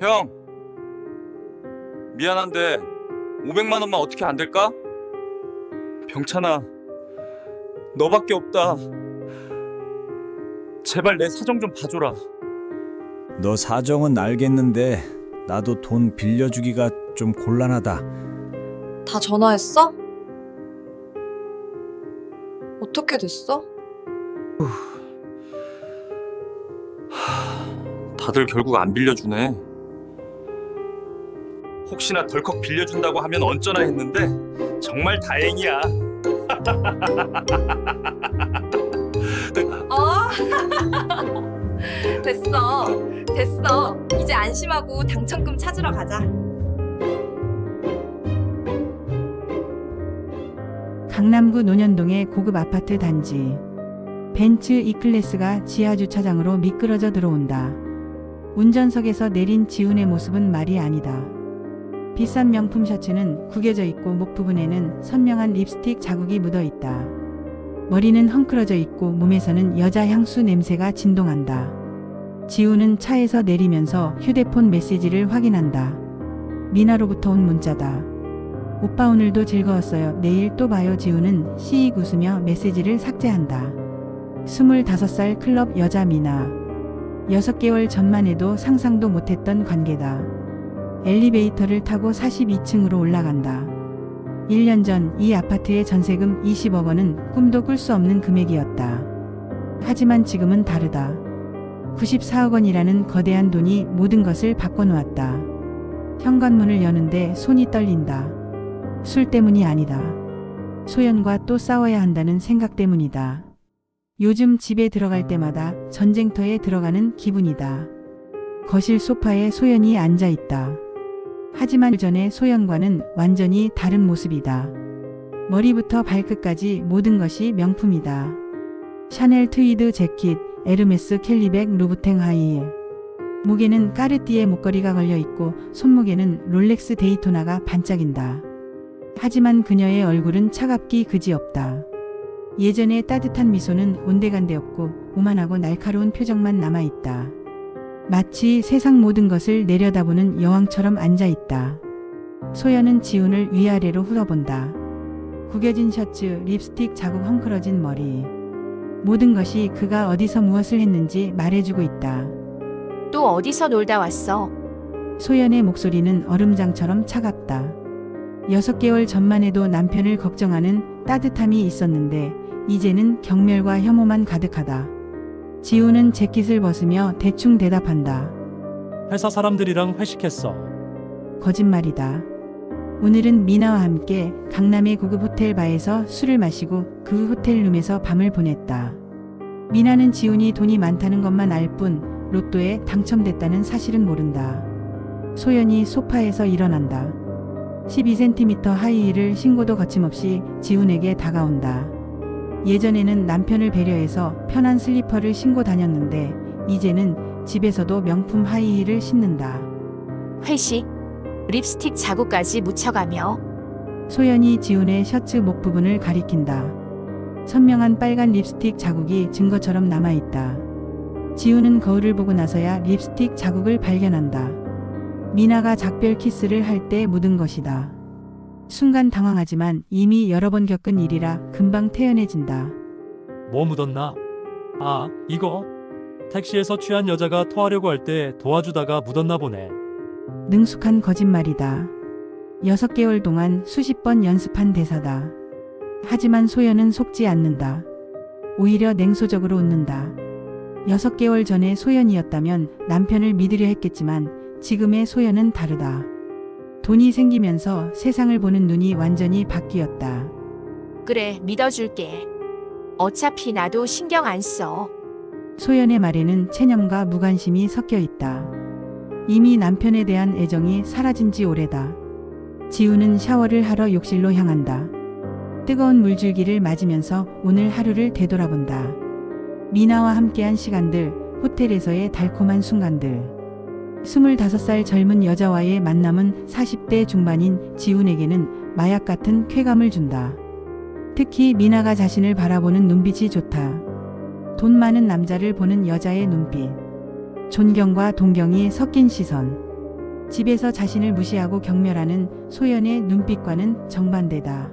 형, 미안한데 500만 원만 어떻게 안 될까? 병찬아, 너밖에 없다. 제발 내 사정 좀 봐줘라. 너 사정은 알겠는데 나도 돈 빌려주기가 좀 곤란하다. 다 전화했어? 어떻게 됐어? 다들 결국 안 빌려주네. 혹시나 덜컥 빌려준다고 하면 언쩌나 했는데 정말 다행이야. 어? 됐어. 이제 안심하고 당첨금 찾으러 가자. 강남구 논현동의 고급 아파트 단지. 벤츠 E클래스가 지하주차장으로 미끄러져 들어온다. 운전석에서 내린 지훈의 모습은 말이 아니다. 비싼 명품 셔츠는 구겨져 있고 목 부분에는 선명한 립스틱 자국이 묻어 있다. 머리는 헝클어져 있고 몸에서는 여자 향수 냄새가 진동한다. 지훈은 차에서 내리면서 휴대폰 메시지를 확인한다. 미나로부터 온 문자다. 오빠 오늘도 즐거웠어요. 내일 또 봐요. 지훈은 시익 웃으며 메시지를 삭제한다. 25살 클럽 여자 미나. 6개월 전만 해도 상상도 못했던 관계다. 엘리베이터를 타고 42층으로 올라간다. 1년 전 이 아파트의 전세금 20억 원은 꿈도 꿀 수 없는 금액이었다. 하지만 지금은 다르다. 94억 원이라는 거대한 돈이 모든 것을 바꿔놓았다. 현관문을 여는데 손이 떨린다. 술 때문이 아니다. 소연과 또 싸워야 한다는 생각 때문이다. 요즘 집에 들어갈 때마다 전쟁터에 들어가는 기분이다. 거실 소파에 소연이 앉아 있다. 하지만 전에 소연과는 완전히 다른 모습이다. 머리부터 발끝까지 모든 것이 명품이다. 샤넬 트위드 재킷, 에르메스 캘리백 루브탱 하이힐. 목에는 까르띠에 목걸이가 걸려 있고 손목에는 롤렉스 데이토나가 반짝인다. 하지만 그녀의 얼굴은 차갑기 그지없다. 예전의 따뜻한 미소는 온데간데 없고 오만하고 날카로운 표정만 남아있다. 마치 세상 모든 것을 내려다보는 여왕처럼 앉아있다. 소연은 지훈을 위아래로 훑어본다. 구겨진 셔츠, 립스틱 자국 헝클어진 머리. 모든 것이 그가 어디서 무엇을 했는지 말해주고 있다. 또 어디서 놀다 왔어? 소연의 목소리는 얼음장처럼 차갑다. 6개월 전만 해도 남편을 걱정하는 따뜻함이 있었는데 이제는 경멸과 혐오만 가득하다. 지훈은 재킷을 벗으며 대충 대답한다. 회사 사람들이랑 회식했어. 거짓말이다. 오늘은 미나와 함께 강남의 고급 호텔 바에서 술을 마시고 그 호텔 룸에서 밤을 보냈다. 미나는 지훈이 돈이 많다는 것만 알 뿐 로또에 당첨됐다는 사실은 모른다. 소연이 소파에서 일어난다. 12cm 하이힐을 신고도 거침없이 지훈에게 다가온다. 예전에는 남편을 배려해서 편한 슬리퍼를 신고 다녔는데 이제는 집에서도 명품 하이힐을 신는다. 회식, 립스틱 자국까지 묻혀가며. 소연이 지훈의 셔츠 목 부분을 가리킨다. 선명한 빨간 립스틱 자국이 증거처럼 남아있다. 지훈은 거울을 보고 나서야 립스틱 자국을 발견한다. 미나가 작별 키스를 할 때 묻은 것이다. 순간 당황하지만 이미 여러 번 겪은 일이라 금방 태연해진다. 뭐 묻었나? 아, 이거? 택시에서 취한 여자가 토하려고 할 때 도와주다가 묻었나 보네. 능숙한 거짓말이다. 6개월 동안 수십 번 연습한 대사다. 하지만 소연은 속지 않는다. 오히려 냉소적으로 웃는다. 6개월 전의 소연이었다면 남편을 믿으려 했겠지만 지금의 소연은 다르다. 돈이 생기면서 세상을 보는 눈이 완전히 바뀌었다. 그래, 믿어줄게. 어차피 나도 신경 안 써. 소연의 말에는 체념과 무관심이 섞여 있다. 이미 남편에 대한 애정이 사라진 지 오래다. 지훈은 샤워를 하러 욕실로 향한다. 뜨거운 물줄기를 맞으면서 오늘 하루를 되돌아본다. 미나와 함께한 시간들, 호텔에서의 달콤한 순간들. 25살 젊은 여자와의 만남은 40대 중반인 지훈에게는 마약 같은 쾌감을 준다. 특히 미나가 자신을 바라보는 눈빛이 좋다. 돈 많은 남자를 보는 여자의 눈빛. 존경과 동경이 섞인 시선. 집에서 자신을 무시하고 경멸하는 소연의 눈빛과는 정반대다.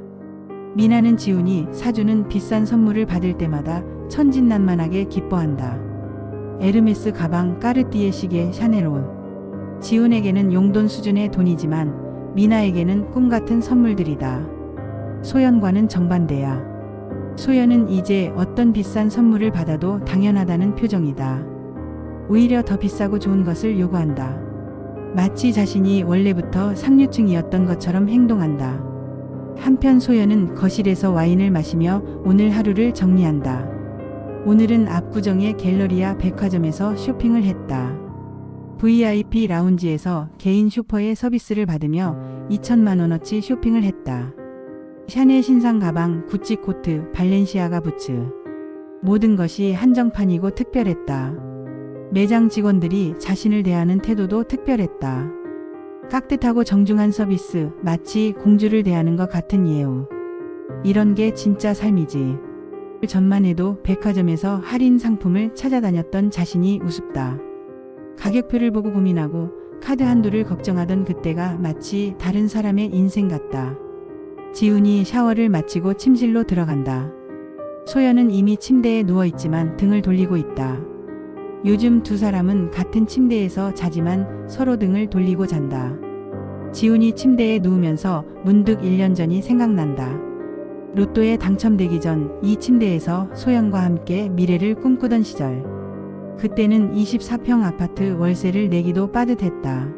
미나는 지훈이 사주는 비싼 선물을 받을 때마다 천진난만하게 기뻐한다. 에르메스 가방, 까르띠에 시계, 샤넬 옷. 지훈에게는 용돈 수준의 돈이지만 미나에게는 꿈같은 선물들이다. 소연과는 정반대야. 소연은 이제 어떤 비싼 선물을 받아도 당연하다는 표정이다. 오히려 더 비싸고 좋은 것을 요구한다. 마치 자신이 원래부터 상류층이었던 것처럼 행동한다. 한편 소연은 거실에서 와인을 마시며 오늘 하루를 정리한다. 오늘은 압구정의 갤러리아 백화점에서 쇼핑을 했다. VIP 라운지에서 개인 쇼퍼의 서비스를 받으며 2천만 원어치 쇼핑을 했다. 샤넬 신상 가방, 구찌 코트, 발렌시아가 부츠. 모든 것이 한정판이고 특별했다. 매장 직원들이 자신을 대하는 태도도 특별했다. 깍듯하고 정중한 서비스, 마치 공주를 대하는 것 같은 예우. 이런 게 진짜 삶이지. 전만 해도 백화점에서 할인 상품을 찾아다녔던 자신이 우습다. 가격표를 보고 고민하고 카드 한도를 걱정하던 그때가 마치 다른 사람의 인생 같다. 지훈이 샤워를 마치고 침실로 들어간다. 소연은 이미 침대에 누워있지만 등을 돌리고 있다. 요즘 두 사람은 같은 침대에서 자지만 서로 등을 돌리고 잔다. 지훈이 침대에 누우면서 문득 1년 전이 생각난다. 로또에 당첨되기 전 이 침대에서 소연과 함께 미래를 꿈꾸던 시절. 그때는 24평 아파트 월세를 내기도 빠듯했다.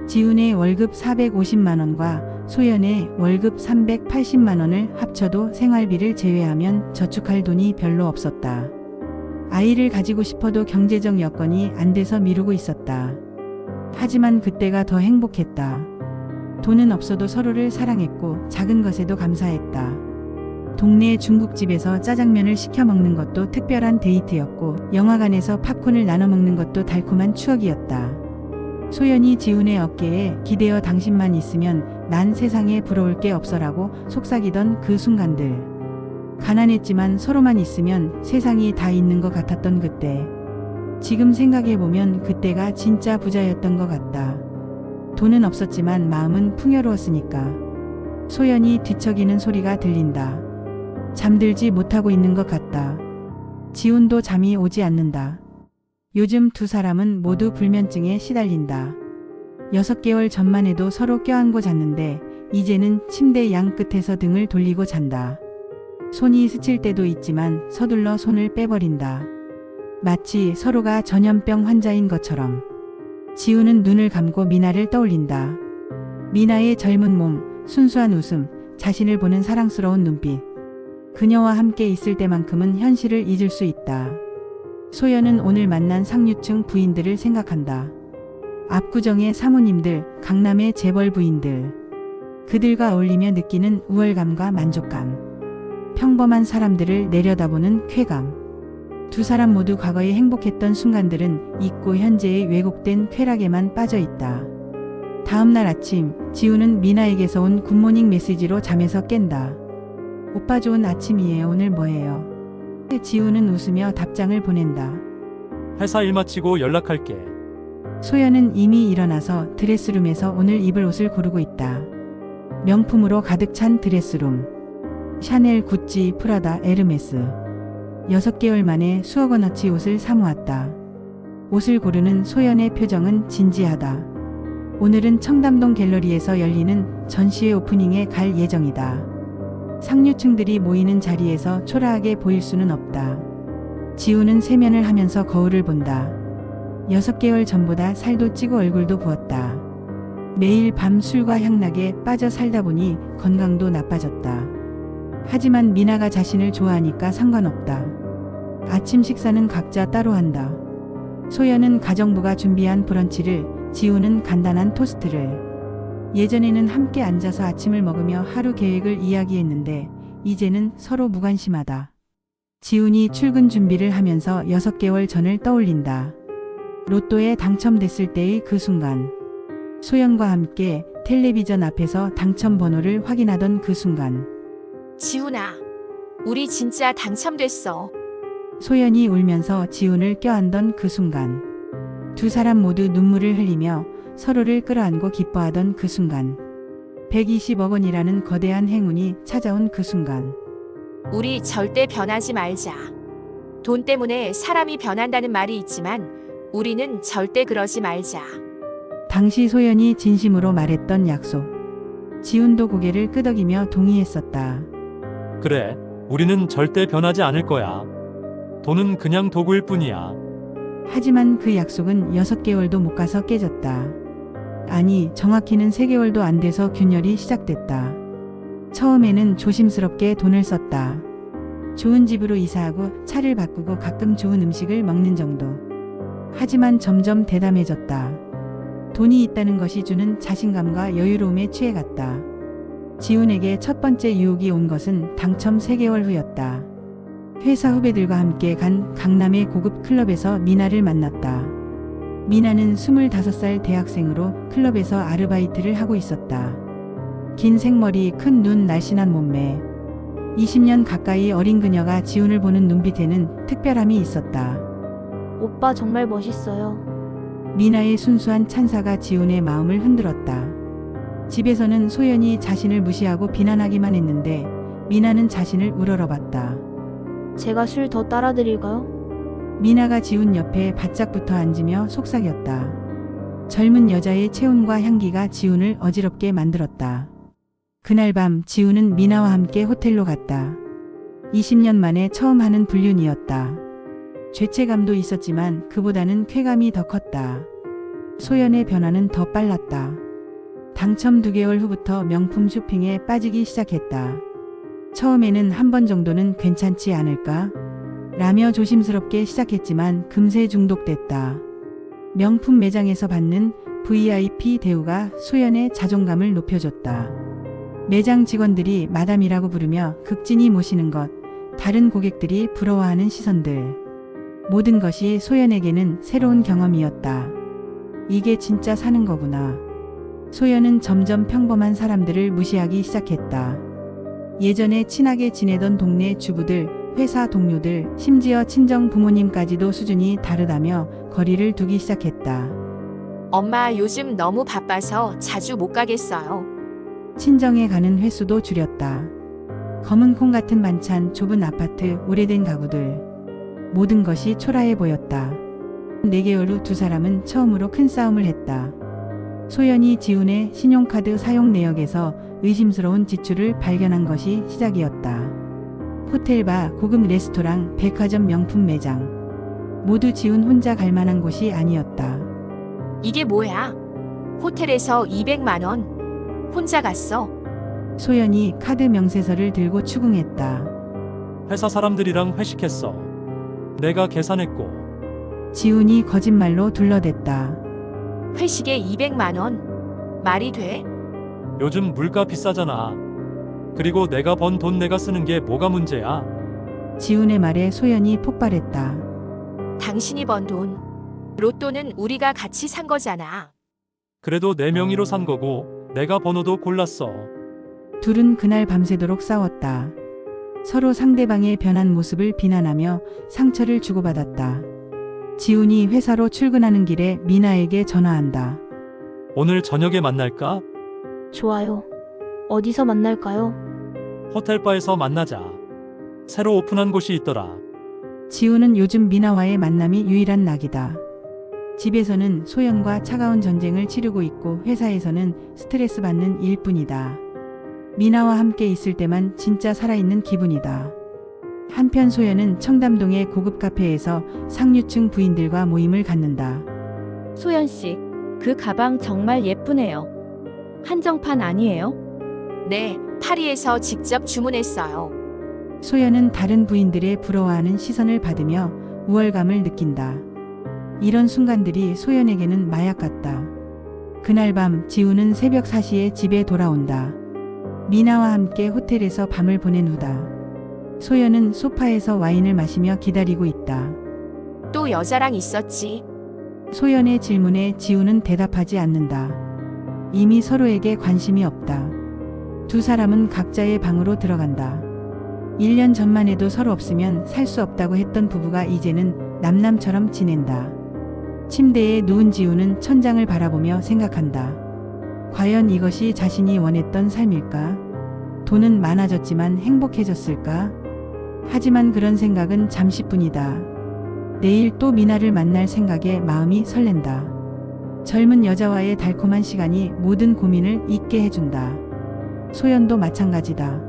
지훈의 월급 450만 원과 소연의 월급 380만 원을 합쳐도 생활비를 제외하면 저축할 돈이 별로 없었다. 아이를 가지고 싶어도 경제적 여건이 안 돼서 미루고 있었다. 하지만 그때가 더 행복했다. 돈은 없어도 서로를 사랑했고 작은 것에도 감사했다. 동네 중국집에서 짜장면을 시켜 먹는 것도 특별한 데이트였고 영화관에서 팝콘을 나눠 먹는 것도 달콤한 추억이었다. 소연이 지훈의 어깨에 기대어 당신만 있으면 난 세상에 부러울 게 없어라고 속삭이던 그 순간들. 가난했지만 서로만 있으면 세상이 다 있는 것 같았던 그때. 지금 생각해보면 그때가 진짜 부자였던 것 같다. 돈은 없었지만 마음은 풍요로웠으니까. 소연이 뒤척이는 소리가 들린다. 잠들지 못하고 있는 것 같다. 지훈도 잠이 오지 않는다. 요즘 두 사람은 모두 불면증에 시달린다. 6개월 전만 해도 서로 껴안고 잤는데 이제는 침대 양 끝에서 등을 돌리고 잔다. 손이 스칠 때도 있지만 서둘러 손을 빼버린다. 마치 서로가 전염병 환자인 것처럼. 지훈은 눈을 감고 미나를 떠올린다. 미나의 젊은 몸, 순수한 웃음, 자신을 보는 사랑스러운 눈빛. 그녀와 함께 있을 때만큼은 현실을 잊을 수 있다. 소연은 오늘 만난 상류층 부인들을 생각한다. 압구정의 사모님들, 강남의 재벌 부인들. 그들과 어울리며 느끼는 우월감과 만족감. 평범한 사람들을 내려다보는 쾌감. 두 사람 모두 과거에 행복했던 순간들은 잊고 현재의 왜곡된 쾌락에만 빠져 있다. 다음 날 아침, 지훈은 미나에게서 온 굿모닝 메시지로 잠에서 깬다. 오빠 좋은 아침이에요. 오늘 뭐해요? 지훈은 웃으며 답장을 보낸다. 회사 일 마치고 연락할게. 소연은 이미 일어나서 드레스룸에서 오늘 입을 옷을 고르고 있다. 명품으로 가득 찬 드레스룸. 샤넬, 구찌, 프라다, 에르메스. 6개월 만에 수억 원어치 옷을 사모았다. 옷을 고르는 소연의 표정은 진지하다. 오늘은 청담동 갤러리에서 열리는 전시회 오프닝에 갈 예정이다. 상류층들이 모이는 자리에서 초라하게 보일 수는 없다. 지훈은 세면을 하면서 거울을 본다. 6개월 전보다 살도 찌고 얼굴도 부었다. 매일 밤 술과 향락에 빠져 살다 보니 건강도 나빠졌다. 하지만 미나가 자신을 좋아하니까 상관없다. 아침 식사는 각자 따로 한다. 소연은 가정부가 준비한 브런치를, 지훈은 간단한 토스트를. 예전에는 함께 앉아서 아침을 먹으며 하루 계획을 이야기했는데 이제는 서로 무관심하다. 지훈이 출근 준비를 하면서 6개월 전을 떠올린다. 로또에 당첨됐을 때의 그 순간. 소연과 함께 텔레비전 앞에서 당첨 번호를 확인하던 그 순간. 지훈아, 우리 진짜 당첨됐어. 소연이 울면서 지훈을 껴안던 그 순간. 두 사람 모두 눈물을 흘리며 서로를 끌어안고 기뻐하던 그 순간, 120억 원이라는 거대한 행운이 찾아온 그 순간, 우리 절대 변하지 말자. 돈 때문에 사람이 변한다는 말이 있지만 우리는 절대 그러지 말자. 당시 소연이 진심으로 말했던 약속. 지훈도 고개를 끄덕이며 동의했었다. 그래, 우리는 절대 변하지 않을 거야. 돈은 그냥 도구일 뿐이야. 하지만 그 약속은 6개월도 못 가서 깨졌다. 아니, 정확히는 3개월도 안 돼서 균열이 시작됐다. 처음에는 조심스럽게 돈을 썼다. 좋은 집으로 이사하고 차를 바꾸고 가끔 좋은 음식을 먹는 정도. 하지만 점점 대담해졌다. 돈이 있다는 것이 주는 자신감과 여유로움에 취해갔다. 지훈에게 첫 번째 유혹이 온 것은 당첨 3개월 후였다. 회사 후배들과 함께 간 강남의 고급 클럽에서 미나를 만났다. 미나는 25살 대학생으로 클럽에서 아르바이트를 하고 있었다. 긴 생머리, 큰 눈, 날씬한 몸매. 20년 가까이 어린 그녀가 지훈을 보는 눈빛에는 특별함이 있었다. 오빠 정말 멋있어요. 미나의 순수한 찬사가 지훈의 마음을 흔들었다. 집에서는 소연이 자신을 무시하고 비난하기만 했는데 미나는 자신을 우러러봤다. 제가 술 더 따라드릴까요? 미나가 지훈 옆에 바짝 붙어 앉으며 속삭였다. 젊은 여자의 체온과 향기가 지훈을 어지럽게 만들었다. 그날 밤 지훈은 미나와 함께 호텔로 갔다. 20년 만에 처음 하는 불륜이었다. 죄책감도 있었지만 그보다는 쾌감이 더 컸다. 소연의 변화는 더 빨랐다. 당첨 2개월 후부터 명품 쇼핑에 빠지기 시작했다. 처음에는 한 번 정도는 괜찮지 않을까? 라며 조심스럽게 시작했지만 금세 중독됐다. 명품 매장에서 받는 VIP 대우가 소연의 자존감을 높여줬다. 매장 직원들이 마담이라고 부르며 극진히 모시는 것, 다른 고객들이 부러워하는 시선들. 모든 것이 소연에게는 새로운 경험이었다. 이게 진짜 사는 거구나. 소연은 점점 평범한 사람들을 무시하기 시작했다. 예전에 친하게 지내던 동네 주부들, 회사 동료들, 심지어 친정 부모님까지도 수준이 다르다며 거리를 두기 시작했다. 엄마 요즘 너무 바빠서 자주 못 가겠어요. 친정에 가는 횟수도 줄였다. 검은 콩 같은 반찬, 좁은 아파트, 오래된 가구들. 모든 것이 초라해 보였다. 4개월 후 2사람은 처음으로 큰 싸움을 했다. 소연이 지훈의 신용카드 사용 내역에서 의심스러운 지출을 발견한 것이 시작이었다. 호텔바, 고급 레스토랑, 백화점 명품 매장. 모두 지훈 혼자 갈 만한 곳이 아니었다. 이게 뭐야? 호텔에서 200만 원. 혼자 갔어. 소연이 카드 명세서를 들고 추궁했다. 회사 사람들이랑 회식했어. 내가 계산했고. 지훈이 거짓말로 둘러댔다. 회식에 200만 원. 말이 돼? 요즘 물가 비싸잖아. 그리고 내가 번 돈 내가 쓰는 게 뭐가 문제야? 지훈의 말에 소연이 폭발했다. 당신이 번 돈. 로또는 우리가 같이 산 거잖아. 그래도 내 명의로 산 거고 내가 번호도 골랐어. 둘은 그날 밤새도록 싸웠다. 서로 상대방의 변한 모습을 비난하며 상처를 주고받았다. 지훈이 회사로 출근하는 길에 미나에게 전화한다. 오늘 저녁에 만날까? 좋아요. 어디서 만날까요? 호텔바에서 만나자. 새로 오픈한 곳이 있더라. 지훈은 요즘 미나와의 만남이 유일한 낙이다. 집에서는 소연과 차가운 전쟁을 치르고 있고 회사에서는 스트레스 받는 일뿐이다. 미나와 함께 있을 때만 진짜 살아있는 기분이다. 한편 소연은 청담동의 고급 카페에서 상류층 부인들과 모임을 갖는다. 소연 씨, 그 가방 정말 예쁘네요. 한정판 아니에요? 네, 파리에서 직접 주문했어요. 소연은 다른 부인들의 부러워하는 시선을 받으며 우월감을 느낀다. 이런 순간들이 소연에게는 마약 같다. 그날 밤 지훈은 새벽 4시에 집에 돌아온다. 미나와 함께 호텔에서 밤을 보낸 후다. 소연은 소파에서 와인을 마시며 기다리고 있다. 또 여자랑 있었지. 소연의 질문에 지훈은 대답하지 않는다. 이미 서로에게 관심이 없다. 2사람은 각자의 방으로 들어간다. 1년 전만 해도 서로 없으면 살 수 없다고 했던 부부가 이제는 남남처럼 지낸다. 침대에 누운 지우는 천장을 바라보며 생각한다. 과연 이것이 자신이 원했던 삶일까? 돈은 많아졌지만 행복해졌을까? 하지만 그런 생각은 잠시뿐이다. 내일 또 미나를 만날 생각에 마음이 설렌다. 젊은 여자와의 달콤한 시간이 모든 고민을 잊게 해준다. 소연도 마찬가지다.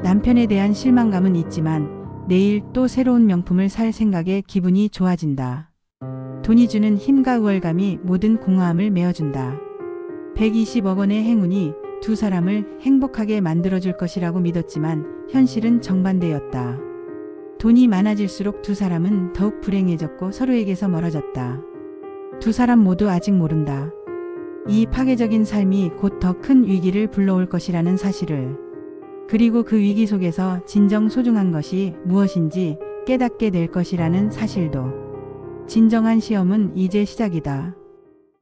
남편에 대한 실망감은 있지만 내일 또 새로운 명품을 살 생각에 기분이 좋아진다. 돈이 주는 힘과 우월감이 모든 공허함을 메워준다. 120억 원의 행운이 두 사람을 행복하게 만들어줄 것이라고 믿었지만 현실은 정반대였다. 돈이 많아질수록 두 사람은 더욱 불행해졌고 서로에게서 멀어졌다. 두 사람 모두 아직 모른다. 이 파괴적인 삶이 곧 더 큰 위기를 불러올 것이라는 사실을. 그리고 그 위기 속에서 진정 소중한 것이 무엇인지 깨닫게 될 것이라는 사실도. 진정한 시험은 이제 시작이다.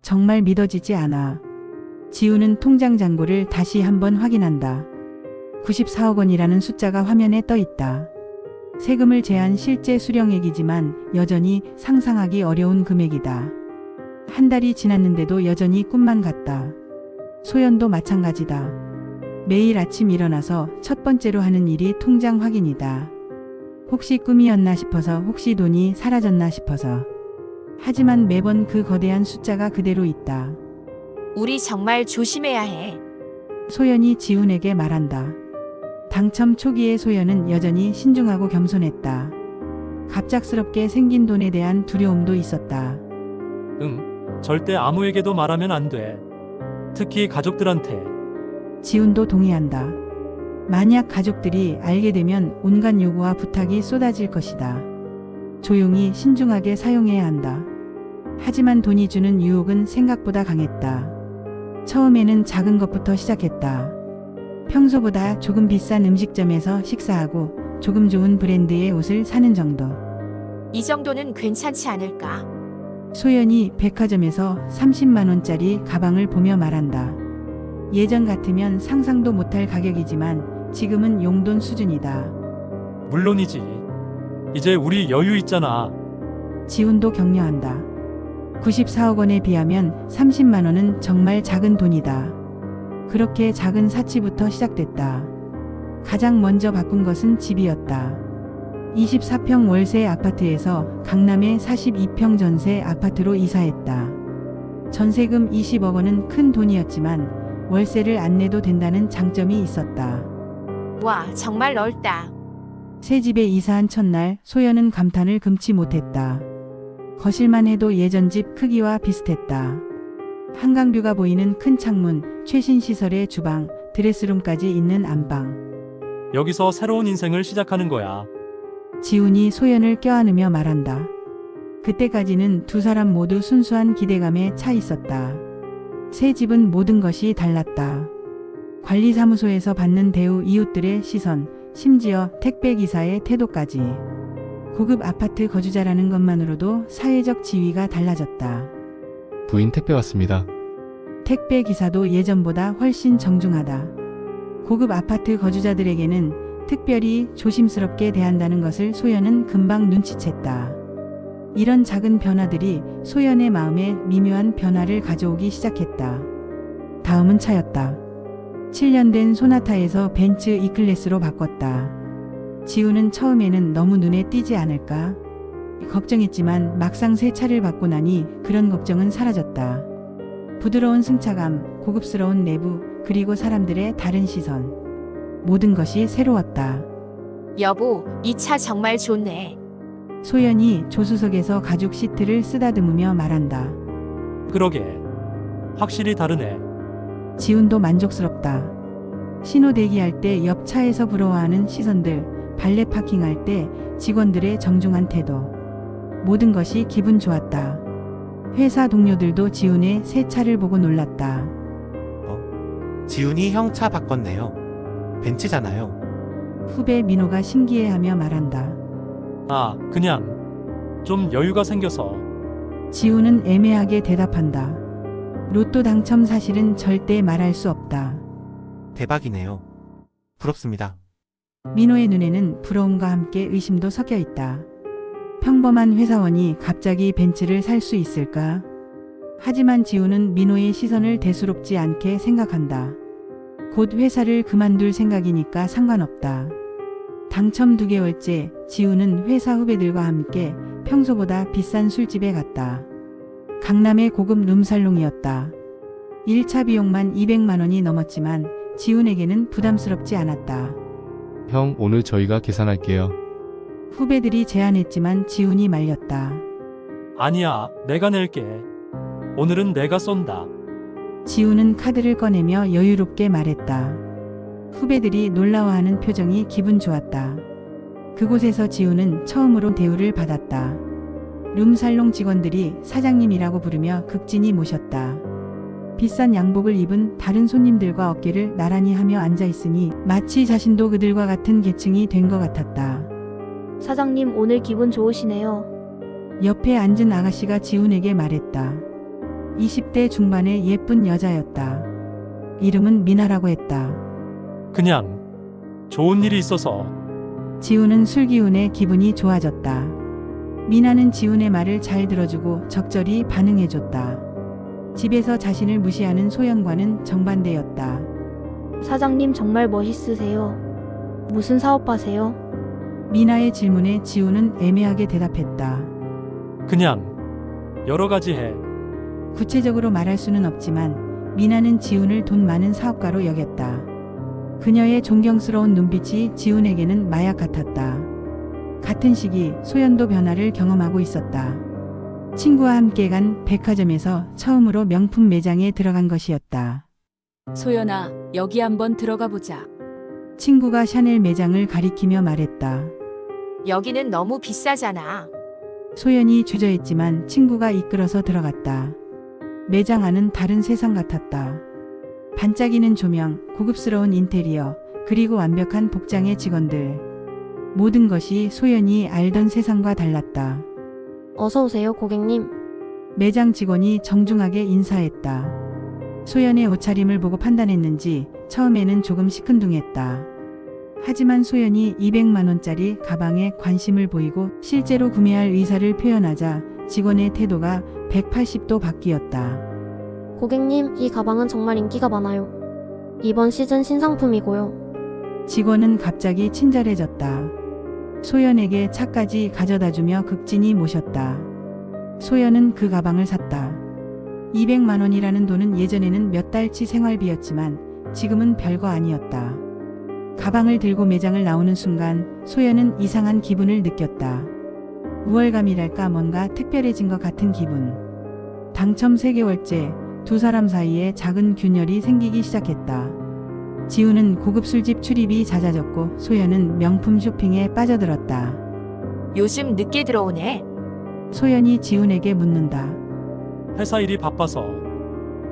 정말 믿어지지 않아. 지우는 통장 잔고를 다시 한번 확인한다. 94억 원이라는 숫자가 화면에 떠 있다. 세금을 제한 실제 수령액이지만 여전히 상상하기 어려운 금액이다. 한 달이 지났는데도 여전히 꿈만 같다. 소연도 마찬가지다. 매일 아침 일어나서 첫 번째로 하는 일이 통장 확인이다. 혹시 꿈이었나 싶어서, 혹시 돈이 사라졌나 싶어서. 하지만 매번 그 거대한 숫자가 그대로 있다. 우리 정말 조심해야 해. 소연이 지훈에게 말한다. 당첨 초기의 소연은 여전히 신중하고 겸손했다. 갑작스럽게 생긴 돈에 대한 두려움도 있었다. 절대 아무에게도 말하면 안 돼. 특히 가족들한테. 지훈도 동의한다. 만약 가족들이 알게 되면 온갖 요구와 부탁이 쏟아질 것이다. 조용히 신중하게 사용해야 한다. 하지만 돈이 주는 유혹은 생각보다 강했다. 처음에는 작은 것부터 시작했다. 평소보다 조금 비싼 음식점에서 식사하고 조금 좋은 브랜드의 옷을 사는 정도. 이 정도는 괜찮지 않을까? 소연이 백화점에서 30만 원짜리 가방을 보며 말한다. 예전 같으면 상상도 못할 가격이지만 지금은 용돈 수준이다. 물론이지. 이제 우리 여유 있잖아. 지훈도 격려한다. 94억 원에 비하면 30만 원은 정말 작은 돈이다. 그렇게 작은 사치부터 시작됐다. 가장 먼저 바꾼 것은 집이었다. 24평 월세 아파트에서 강남의 42평 전세 아파트로 이사했다. 전세금 20억 원은 큰 돈이었지만 월세를 안 내도 된다는 장점이 있었다. 와, 정말 넓다. 새 집에 이사한 첫날 소연은 감탄을 금치 못했다. 거실만 해도 예전 집 크기와 비슷했다. 한강뷰가 보이는 큰 창문, 최신 시설의 주방, 드레스룸까지 있는 안방. 여기서 새로운 인생을 시작하는 거야. 지훈이 소연을 껴안으며 말한다. 그때까지는 두 사람 모두 순수한 기대감에 차 있었다. 새 집은 모든 것이 달랐다. 관리사무소에서 받는 대우, 이웃들의 시선, 심지어 택배기사의 태도까지. 고급 아파트 거주자라는 것만으로도 사회적 지위가 달라졌다. 부인 택배 왔습니다. 택배기사도 예전보다 훨씬 정중하다. 고급 아파트 거주자들에게는 특별히 조심스럽게 대한다는 것을 소연은 금방 눈치챘다. 이런 작은 변화들이 소연의 마음에 미묘한 변화를 가져오기 시작했다. 다음은 차였다. 7년 된 소나타에서 벤츠 E클래스로 바꿨다. 지우는 처음에는 너무 눈에 띄지 않을까 걱정했지만 막상 새 차를 받고 나니 그런 걱정은 사라졌다. 부드러운 승차감, 고급스러운 내부, 그리고 사람들의 다른 시선. 모든 것이 새로웠다. 여보, 이 차 정말 좋네. 소연이 조수석에서 가죽 시트를 쓰다듬으며 말한다. 그러게. 확실히 다르네. 지훈도 만족스럽다. 신호 대기할 때 옆 차에서 부러워하는 시선들, 발레 파킹할 때 직원들의 정중한 태도. 모든 것이 기분 좋았다. 회사 동료들도 지훈의 새 차를 보고 놀랐다. 지훈이 형 차 바꿨네요. 벤츠잖아요. 후배 민호가 신기해하며 말한다. 아, 그냥 좀 여유가 생겨서. 지훈은 애매하게 대답한다. 로또 당첨 사실은 절대 말할 수 없다. 대박이네요. 부럽습니다. 민호의 눈에는 부러움과 함께 의심도 섞여 있다. 평범한 회사원이 갑자기 벤츠를 살 수 있을까? 하지만 지우는 민호의 시선을 대수롭지 않게 생각한다. 곧 회사를 그만둘 생각이니까 상관없다. 당첨 2개월째 지우는 회사 후배들과 함께 평소보다 비싼 술집에 갔다. 강남의 고급 룸살롱이었다. 1차 비용만 200만 원이 넘었지만 지훈에게는 부담스럽지 않았다. 형, 오늘 저희가 계산할게요. 후배들이 제안했지만 지훈이 말렸다. 아니야, 내가 낼게. 오늘은 내가 쏜다. 지훈은 카드를 꺼내며 여유롭게 말했다. 후배들이 놀라워하는 표정이 기분 좋았다. 그곳에서 지훈은 처음으로 대우를 받았다. 룸살롱 직원들이 사장님이라고 부르며 극진히 모셨다. 비싼 양복을 입은 다른 손님들과 어깨를 나란히 하며 앉아있으니 마치 자신도 그들과 같은 계층이 된 것 같았다. 사장님 오늘 기분 좋으시네요. 옆에 앉은 아가씨가 지훈에게 말했다. 20대 중반의 예쁜 여자였다. 이름은 미나라고 했다. 그냥 좋은 일이 있어서. 지훈은 술 기운에 기분이 좋아졌다. 미나는 지훈의 말을 잘 들어주고 적절히 반응해줬다. 집에서 자신을 무시하는 소연과는 정반대였다. 사장님 정말 멋있으세요. 무슨 사업하세요? 미나의 질문에 지훈은 애매하게 대답했다. 그냥 여러 가지 해. 구체적으로 말할 수는 없지만 미나는 지훈을 돈 많은 사업가로 여겼다. 그녀의 존경스러운 눈빛이 지훈에게는 마약 같았다. 같은 시기 소연도 변화를 경험하고 있었다. 친구와 함께 간 백화점에서 처음으로 명품 매장에 들어간 것이었다. 소연아, 여기 한번 들어가 보자. 친구가 샤넬 매장을 가리키며 말했다. 여기는 너무 비싸잖아. 소연이 주저했지만 친구가 이끌어서 들어갔다. 매장 안은 다른 세상 같았다. 반짝이는 조명, 고급스러운 인테리어, 그리고 완벽한 복장의 직원들. 모든 것이 소연이 알던 세상과 달랐다. 어서 오세요, 고객님. 매장 직원이 정중하게 인사했다. 소연의 옷차림을 보고 판단했는지 처음에는 조금 시큰둥했다. 하지만 소연이 200만 원짜리 가방에 관심을 보이고 실제로 구매할 의사를 표현하자 직원의 태도가 180도 바뀌었다. 고객님, 이 가방은 정말 인기가 많아요. 이번 시즌 신상품이고요. 직원은 갑자기 친절해졌다. 소연에게 차까지 가져다주며 극진히 모셨다. 소연은 그 가방을 샀다. 200만 원이라는 돈은 예전에는 몇 달치 생활비였지만 지금은 별거 아니었다. 가방을 들고 매장을 나오는 순간 소연은 이상한 기분을 느꼈다. 우월감이랄까 뭔가 특별해진 것 같은 기분. 당첨 3개월째 두 사람 사이에 작은 균열이 생기기 시작했다. 지우는 고급 술집 출입이 잦아졌고 소연은 명품 쇼핑에 빠져들었다. 요즘 늦게 들어오네. 소연이 지훈에게 묻는다. 회사 일이 바빠서.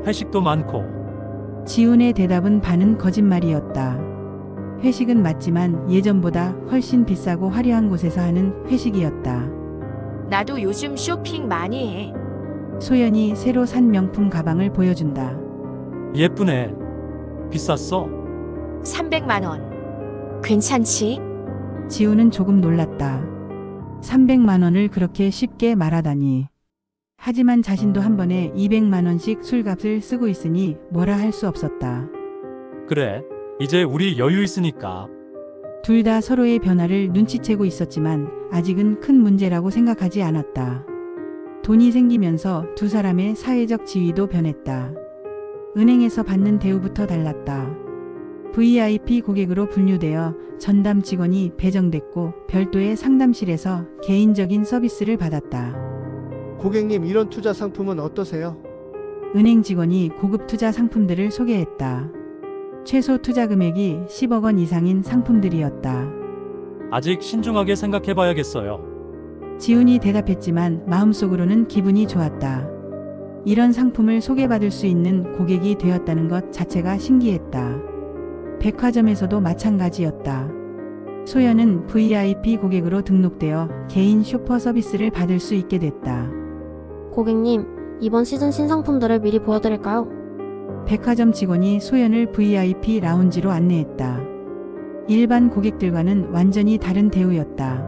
회식도 많고. 지훈의 대답은 반은 거짓말이었다. 회식은 맞지만 예전보다 훨씬 비싸고 화려한 곳에서 하는 회식이었다. 나도 요즘 쇼핑 많이 해. 소연이 새로 산 명품 가방을 보여준다. 예쁘네. 비쌌어? 300만 원. 괜찮지? 지우는 조금 놀랐다. 300만 원을 그렇게 쉽게 말하다니. 하지만 자신도 한 번에 200만 원씩 술값을 쓰고 있으니 뭐라 할 수 없었다. 그래. 이제 우리 여유 있으니까. 둘 다 서로의 변화를 눈치채고 있었지만 아직은 큰 문제라고 생각하지 않았다. 돈이 생기면서 두 사람의 사회적 지위도 변했다. 은행에서 받는 대우부터 달랐다. VIP 고객으로 분류되어 전담 직원이 배정됐고 별도의 상담실에서 개인적인 서비스를 받았다. 고객님, 이런 투자 상품은 어떠세요? 은행 직원이 고급 투자 상품들을 소개했다. 최소 투자 금액이 10억 원 이상인 상품들이었다. 아직 신중하게 생각해봐야겠어요. 지훈이 대답했지만 마음속으로는 기분이 좋았다. 이런 상품을 소개받을 수 있는 고객이 되었다는 것 자체가 신기했다. 백화점에서도 마찬가지였다. 소연은 VIP 고객으로 등록되어 개인 쇼퍼 서비스를 받을 수 있게 됐다. 고객님, 이번 시즌 신상품들을 미리 보여드릴까요? 백화점 직원이 소연을 VIP 라운지로 안내했다. 일반 고객들과는 완전히 다른 대우였다.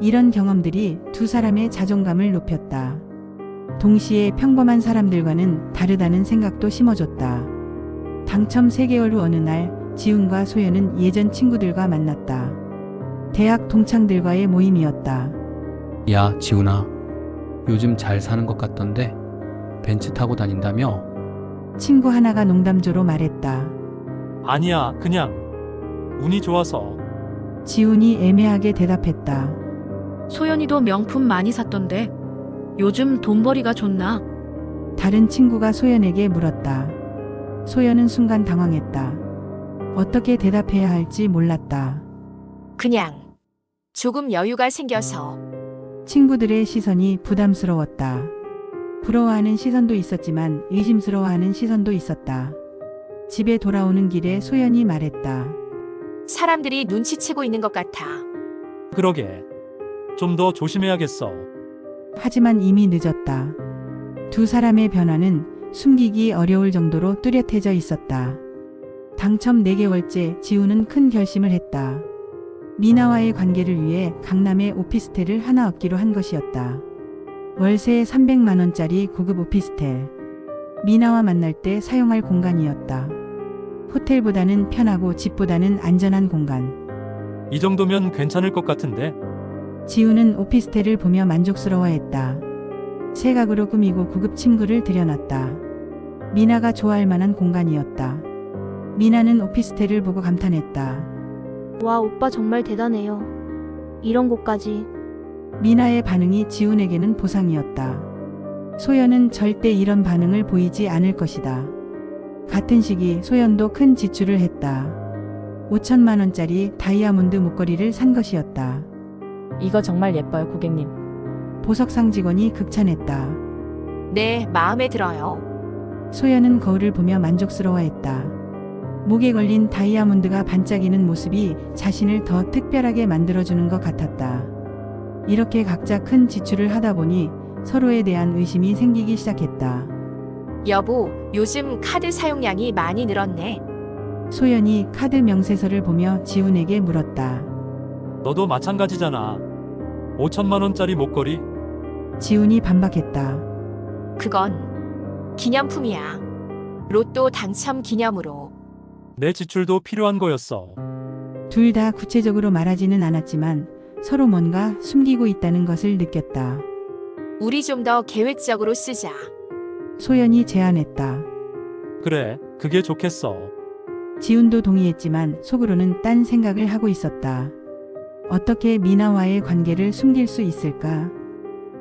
이런 경험들이 두 사람의 자존감을 높였다. 동시에 평범한 사람들과는 다르다는 생각도 심어줬다. 당첨 3개월 후 어느 날 지훈과 소연은 예전 친구들과 만났다. 대학 동창들과의 모임이었다. 야, 지훈아. 요즘 잘 사는 것 같던데 벤츠 타고 다닌다며? 친구 하나가 농담조로 말했다. 아니야, 그냥 운이 좋아서. 지훈이 애매하게 대답했다. 소연이도 명품 많이 샀던데 요즘 돈벌이가 좋나? 다른 친구가 소연에게 물었다. 소연은 순간 당황했다. 어떻게 대답해야 할지 몰랐다. 그냥 조금 여유가 생겨서. 친구들의 시선이 부담스러웠다. 부러워하는 시선도 있었지만 의심스러워하는 시선도 있었다. 집에 돌아오는 길에 소연이 말했다. 사람들이 눈치채고 있는 것 같아. 그러게. 좀 더 조심해야겠어. 하지만 이미 늦었다. 두 사람의 변화는 숨기기 어려울 정도로 뚜렷해져 있었다. 당첨 4개월째 지훈은 큰 결심을 했다. 미나와의 관계를 위해 강남에 오피스텔을 하나 얻기로 한 것이었다. 월세 300만 원짜리 고급 오피스텔. 미나와 만날 때 사용할 공간이었다. 호텔보다는 편하고 집보다는 안전한 공간. 이 정도면 괜찮을 것 같은데. 지훈은 오피스텔을 보며 만족스러워했다. 새각으로 꾸미고 고급 침구를 들여놨다. 미나가 좋아할 만한 공간이었다. 미나는 오피스텔을 보고 감탄했다. 와, 오빠 정말 대단해요. 이런 곳까지. 미나의 반응이 지훈에게는 보상이었다. 소연은 절대 이런 반응을 보이지 않을 것이다. 같은 시기 소연도 큰 지출을 했다. 5천만 원짜리 다이아몬드 목걸이를 산 것이었다. 이거 정말 예뻐요, 고객님. 보석상 직원이 극찬했다. 네, 마음에 들어요. 소연은 거울을 보며 만족스러워했다. 목에 걸린 다이아몬드가 반짝이는 모습이 자신을 더 특별하게 만들어주는 것 같았다. 이렇게 각자 큰 지출을 하다 보니 서로에 대한 의심이 생기기 시작했다. 여보, 요즘 카드 사용량이 많이 늘었네. 소연이 카드 명세서를 보며 지훈에게 물었다. 너도 마찬가지잖아. 5천만 원짜리 목걸이. 지훈이 반박했다. 그건 기념품이야. 로또 당첨 기념으로. 내 지출도 필요한 거였어. 둘 다 구체적으로 말하지는 않았지만 서로 뭔가 숨기고 있다는 것을 느꼈다. 우리 좀 더 계획적으로 쓰자. 소연이 제안했다. 그래, 그게 좋겠어. 지훈도 동의했지만 속으로는 딴 생각을 하고 있었다. 어떻게 미나와의 관계를 숨길 수 있을까?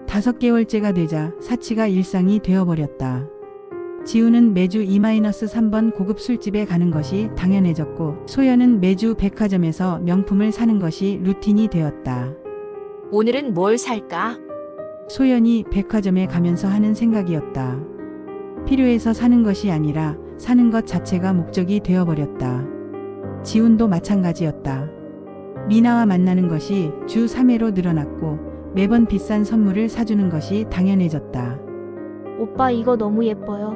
5개월째가 되자 사치가 일상이 되어버렸다. 지훈은 매주 2-3번 고급 술집에 가는 것이 당연해졌고 소연은 매주 백화점에서 명품을 사는 것이 루틴이 되었다. 오늘은 뭘 살까? 소연이 백화점에 가면서 하는 생각이었다. 필요해서 사는 것이 아니라 사는 것 자체가 목적이 되어버렸다. 지훈도 마찬가지였다. 미나와 만나는 것이 주 3회로 늘어났고 매번 비싼 선물을 사주는 것이 당연해졌다. 오빠 이거 너무 예뻐요.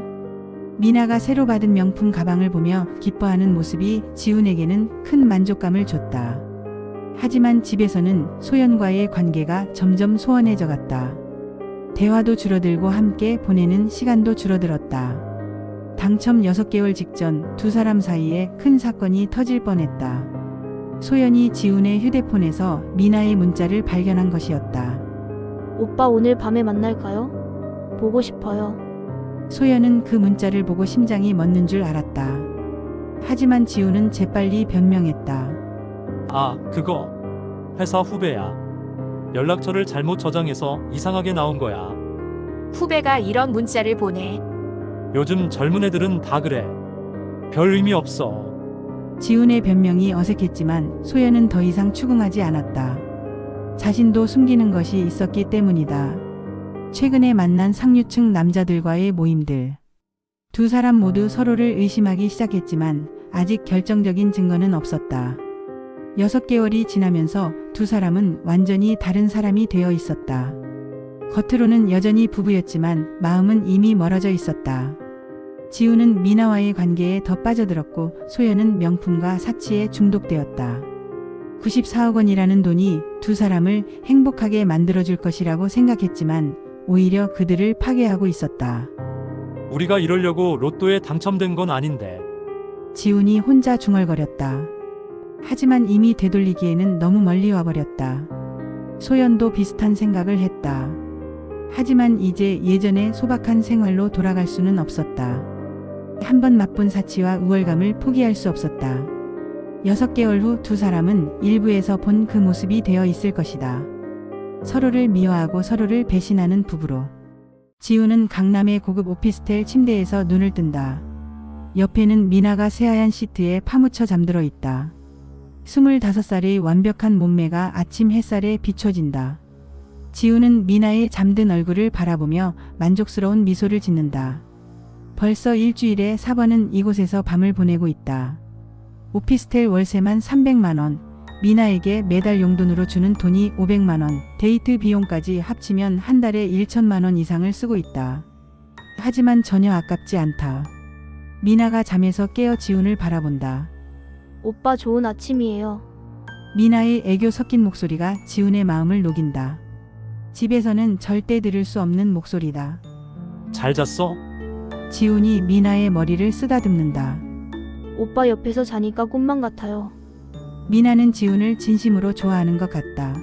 미나가 새로 받은 명품 가방을 보며 기뻐하는 모습이 지훈에게는 큰 만족감을 줬다. 하지만 집에서는 소연과의 관계가 점점 소원해져 갔다. 대화도 줄어들고 함께 보내는 시간도 줄어들었다. 당첨 6개월 직전 두 사람 사이에 큰 사건이 터질 뻔했다. 소연이 지훈의 휴대폰에서 미나의 문자를 발견한 것이었다. 오빠 오늘 밤에 만날까요? 보고 싶어요. 소연은 그 문자를 보고 심장이 멎는 줄 알았다. 하지만 지훈은 재빨리 변명했다. 아, 그거 회사 후배야. 연락처를 잘못 저장해서 이상하게 나온 거야. 후배가 이런 문자를 보내. 요즘 젊은 애들은 다 그래. 별 의미 없어. 지훈의 변명이 어색했지만 소연은 더 이상 추궁하지 않았다. 자신도 숨기는 것이 있었기 때문이다. 최근에 만난 상류층 남자들과의 모임들. 두 사람 모두 서로를 의심하기 시작했지만 아직 결정적인 증거는 없었다. 6개월이 지나면서 두 사람은 완전히 다른 사람이 되어 있었다. 겉으로는 여전히 부부였지만 마음은 이미 멀어져 있었다. 지훈은 미나와의 관계에 더 빠져들었고 소연은 명품과 사치에 중독되었다. 94억 원이라는 돈이 두 사람을 행복하게 만들어줄 것이라고 생각했지만 오히려 그들을 파괴하고 있었다. 우리가 이러려고 로또에 당첨된 건 아닌데. 지훈이 혼자 중얼거렸다. 하지만 이미 되돌리기에는 너무 멀리 와버렸다. 소연도 비슷한 생각을 했다. 하지만 이제 예전의 소박한 생활로 돌아갈 수는 없었다. 한 번 맛본 사치와 우월감을 포기할 수 없었다. 6개월 후 두 사람은 일부에서 본 그 모습이 되어 있을 것이다. 서로를 미워하고 서로를 배신하는 부부로. 지우는 강남의 고급 오피스텔 침대에서 눈을 뜬다. 옆에는 미나가 새하얀 시트에 파묻혀 잠들어 있다. 25살의 완벽한 몸매가 아침 햇살에 비춰진다. 지우는 미나의 잠든 얼굴을 바라보며 만족스러운 미소를 짓는다. 벌써 일주일에 4번은 이곳에서 밤을 보내고 있다. 오피스텔 월세만 300만 원, 미나에게 매달 용돈으로 주는 돈이 500만 원, 데이트 비용까지 합치면 한 달에 1천만 원 이상을 쓰고 있다. 하지만 전혀 아깝지 않다. 미나가 잠에서 깨어 지훈을 바라본다. 오빠 좋은 아침이에요. 미나의 애교 섞인 목소리가 지훈의 마음을 녹인다. 집에서는 절대 들을 수 없는 목소리다. 잘 잤어? 지훈이 미나의 머리를 쓰다듬는다. 오빠 옆에서 자니까 꿈만 같아요. 미나는 지훈을 진심으로 좋아하는 것 같다.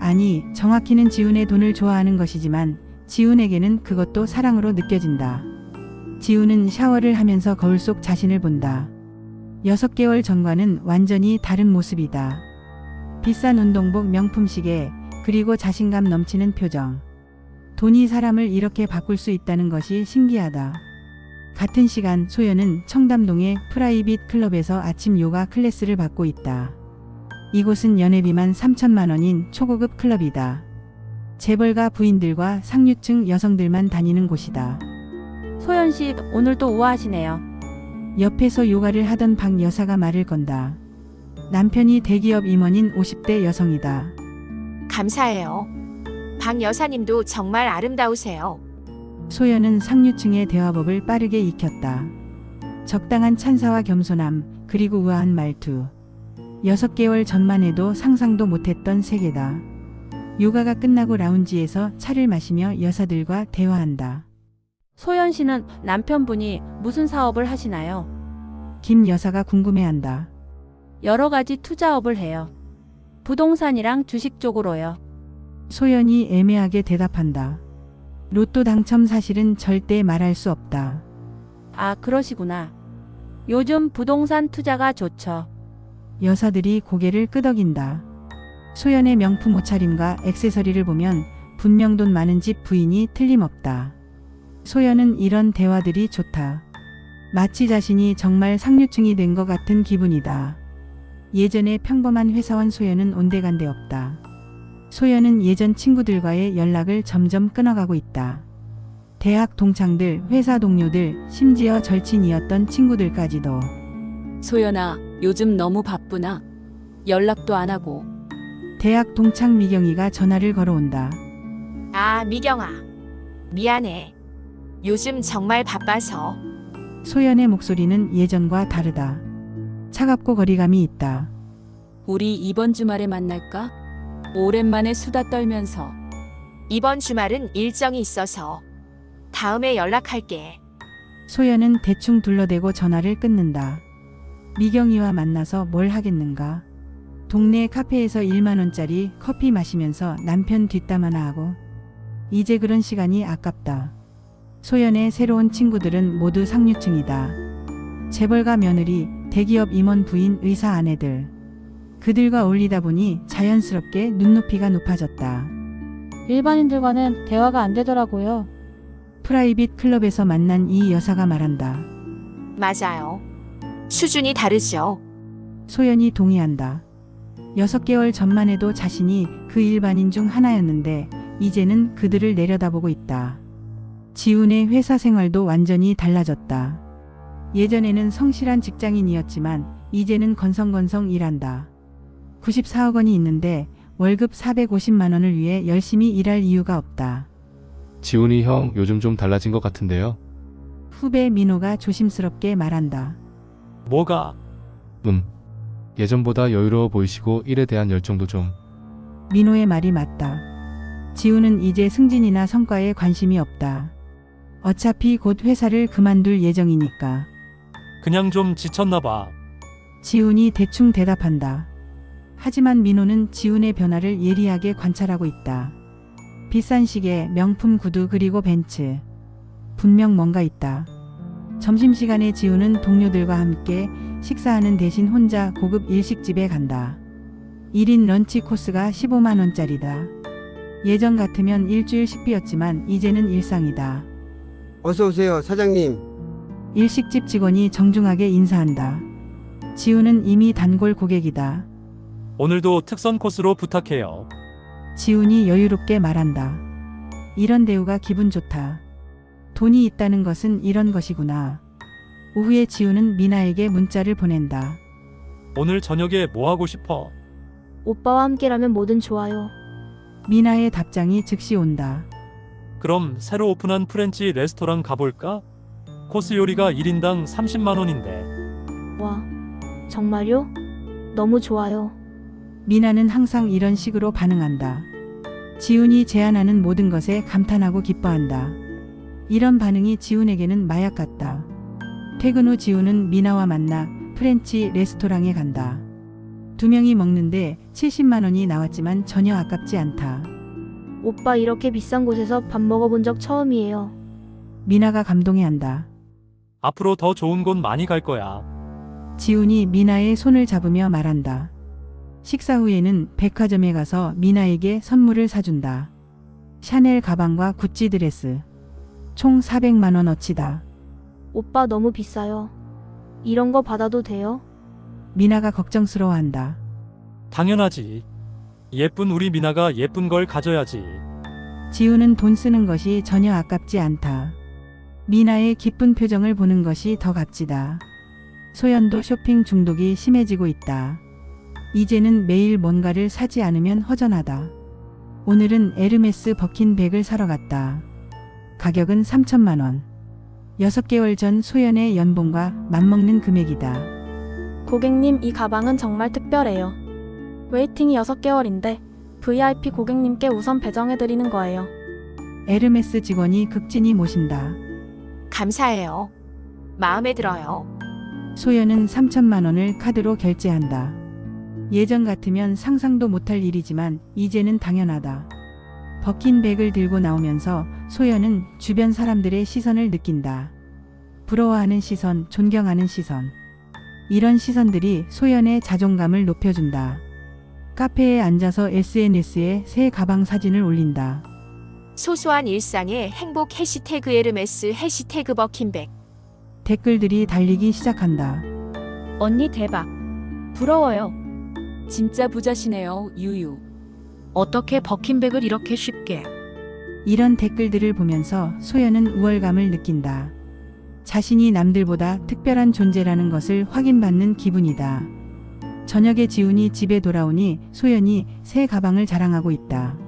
아니, 정확히는 지훈의 돈을 좋아하는 것이지만 지훈에게는 그것도 사랑으로 느껴진다. 지훈은 샤워를 하면서 거울 속 자신을 본다. 6개월 전과는 완전히 다른 모습이다. 비싼 운동복, 명품 시계, 그리고 자신감 넘치는 표정. 돈이 사람을 이렇게 바꿀 수 있다는 것이 신기하다. 같은 시간 소연은 청담동의 프라이빗 클럽에서 아침 요가 클래스를 받고 있다. 이곳은 연회비만 3천만 원인 초고급 클럽이다. 재벌가 부인들과 상류층 여성들만 다니는 곳이다. 소연 씨, 오늘도 우아하시네요. 옆에서 요가를 하던 박 여사가 말을 건다. 남편이 대기업 임원인 50대 여성이다. 감사해요. 박 여사님도 정말 아름다우세요. 소연은 상류층의 대화법을 빠르게 익혔다. 적당한 찬사와 겸손함, 그리고 우아한 말투. 6개월 전만 해도 상상도 못했던 세계다. 요가가 끝나고 라운지에서 차를 마시며 여사들과 대화한다. 소연 씨는 남편분이 무슨 사업을 하시나요? 김 여사가 궁금해한다. 여러 가지 투자업을 해요. 부동산이랑 주식 쪽으로요. 소연이 애매하게 대답한다. 로또 당첨 사실은 절대 말할 수 없다. 아, 그러시구나. 요즘 부동산 투자가 좋죠. 여사들이 고개를 끄덕인다. 소연의 명품 옷차림과 액세서리를 보면 분명 돈 많은 집 부인이 틀림없다. 소연은 이런 대화들이 좋다. 마치 자신이 정말 상류층이 된 것 같은 기분이다. 예전에 평범한 회사원 소연은 온데간데 없다. 소연은 예전 친구들과의 연락을 점점 끊어가고 있다. 대학 동창들, 회사 동료들, 심지어 절친이었던 친구들까지도. 소연아, 요즘 너무 바쁘나? 연락도 안 하고. 대학 동창 미경이가 전화를 걸어온다. 아, 미경아. 미안해. 요즘 정말 바빠서. 소연의 목소리는 예전과 다르다. 차갑고 거리감이 있다. 우리 이번 주말에 만날까? 오랜만에 수다 떨면서. 이번 주말은 일정이 있어서. 다음에 연락할게. 소연은 대충 둘러대고 전화를 끊는다. 미경이와 만나서 뭘 하겠는가? 동네 카페에서 1만 원짜리 커피 마시면서 남편 뒷담 하나 하고. 이제 그런 시간이 아깝다. 소연의 새로운 친구들은 모두 상류층이다. 재벌가 며느리, 대기업 임원 부인, 의사 아내들. 그들과 어울리다 보니 자연스럽게 눈높이가 높아졌다. 일반인들과는 대화가 안 되더라고요. 프라이빗 클럽에서 만난 이 여사가 말한다. 맞아요. 수준이 다르죠. 소연이 동의한다. 6개월 전만 해도 자신이 그 일반인 중 하나였는데 이제는 그들을 내려다보고 있다. 지훈의 회사 생활도 완전히 달라졌다. 예전에는 성실한 직장인이었지만 이제는 건성건성 일한다. 94억 원이 있는데 월급 450만 원을 위해 열심히 일할 이유가 없다. 지훈이 형 요즘 좀 달라진 것 같은데요. 후배 민호가 조심스럽게 말한다. 뭐가? 예전보다 여유로워 보이시고 일에 대한 열정도 좀. 민호의 말이 맞다. 지우는 이제 승진이나 성과에 관심이 없다. 어차피 곧 회사를 그만둘 예정이니까. 그냥 좀 지쳤나 봐. 지훈이 대충 대답한다. 하지만 민호는 지훈의 변화를 예리하게 관찰하고 있다. 비싼 시계, 명품 구두 그리고 벤츠. 분명 뭔가 있다. 점심시간에 지훈은 동료들과 함께 식사하는 대신 혼자 고급 일식집에 간다. 1인 런치 코스가 15만 원짜리다. 예전 같으면 일주일 식비였지만 이제는 일상이다. 어서 오세요, 사장님. 일식집 직원이 정중하게 인사한다. 지훈은 이미 단골 고객이다. 오늘도 특선 코스로 부탁해요. 지훈이 여유롭게 말한다. 이런 대우가 기분 좋다. 돈이 있다는 것은 이런 것이구나. 오후에 지훈은 미나에게 문자를 보낸다. 오늘 저녁에 뭐 하고 싶어? 오빠와 함께라면 뭐든 좋아요. 미나의 답장이 즉시 온다. 그럼 새로 오픈한 프렌치 레스토랑 가볼까? 코스 요리가 1인당 30만 원인데. 와, 정말요? 너무 좋아요. 미나는 항상 이런 식으로 반응한다. 지훈이 제안하는 모든 것에 감탄하고 기뻐한다. 이런 반응이 지훈에게는 마약 같다. 퇴근 후 지훈은 미나와 만나 프렌치 레스토랑에 간다. 두 명이 먹는데 70만 원이 나왔지만 전혀 아깝지 않다. 오빠 이렇게 비싼 곳에서 밥 먹어본 적 처음이에요. 미나가 감동해한다. 앞으로 더 좋은 곳 많이 갈 거야. 지훈이 미나의 손을 잡으며 말한다. 식사 후에는 백화점에 가서 미나에게 선물을 사준다. 샤넬 가방과 구찌 드레스. 총 400만 원어치다. 오빠 너무 비싸요. 이런 거 받아도 돼요? 미나가 걱정스러워한다. 당연하지. 예쁜 우리 미나가 예쁜 걸 가져야지. 지훈은 돈 쓰는 것이 전혀 아깝지 않다. 미나의 기쁜 표정을 보는 것이 더 값지다. 소연도 쇼핑 중독이 심해지고 있다. 이제는 매일 뭔가를 사지 않으면 허전하다. 오늘은 에르메스 버킨백을 사러 갔다. 가격은 3천만 원. 6개월 전 소연의 연봉과 맞먹는 금액이다. 고객님, 이 가방은 정말 특별해요. 웨이팅이 6개월인데 VIP 고객님께 우선 배정해드리는 거예요. 에르메스 직원이 극진히 모신다. 감사해요. 마음에 들어요. 소연은 3천만 원을 카드로 결제한다. 예전 같으면 상상도 못할 일이지만 이제는 당연하다. 버킨백을 들고 나오면서 소연은 주변 사람들의 시선을 느낀다. 부러워하는 시선, 존경하는 시선. 이런 시선들이 소연의 자존감을 높여준다. 카페에 앉아서 SNS에 새 가방 사진을 올린다. 소소한 일상에 행복 해시태그 에르메스 해시태그 버킨백. 댓글들이 달리기 시작한다. 언니 대박. 부러워요. 진짜 부자시네요, 유유. 어떻게 버킨백을 이렇게 쉽게. 이런 댓글들을 보면서 소연은 우월감을 느낀다. 자신이 남들보다 특별한 존재라는 것을 확인받는 기분이다. 저녁에 지훈이 집에 돌아오니 소연이 새 가방을 자랑하고 있다.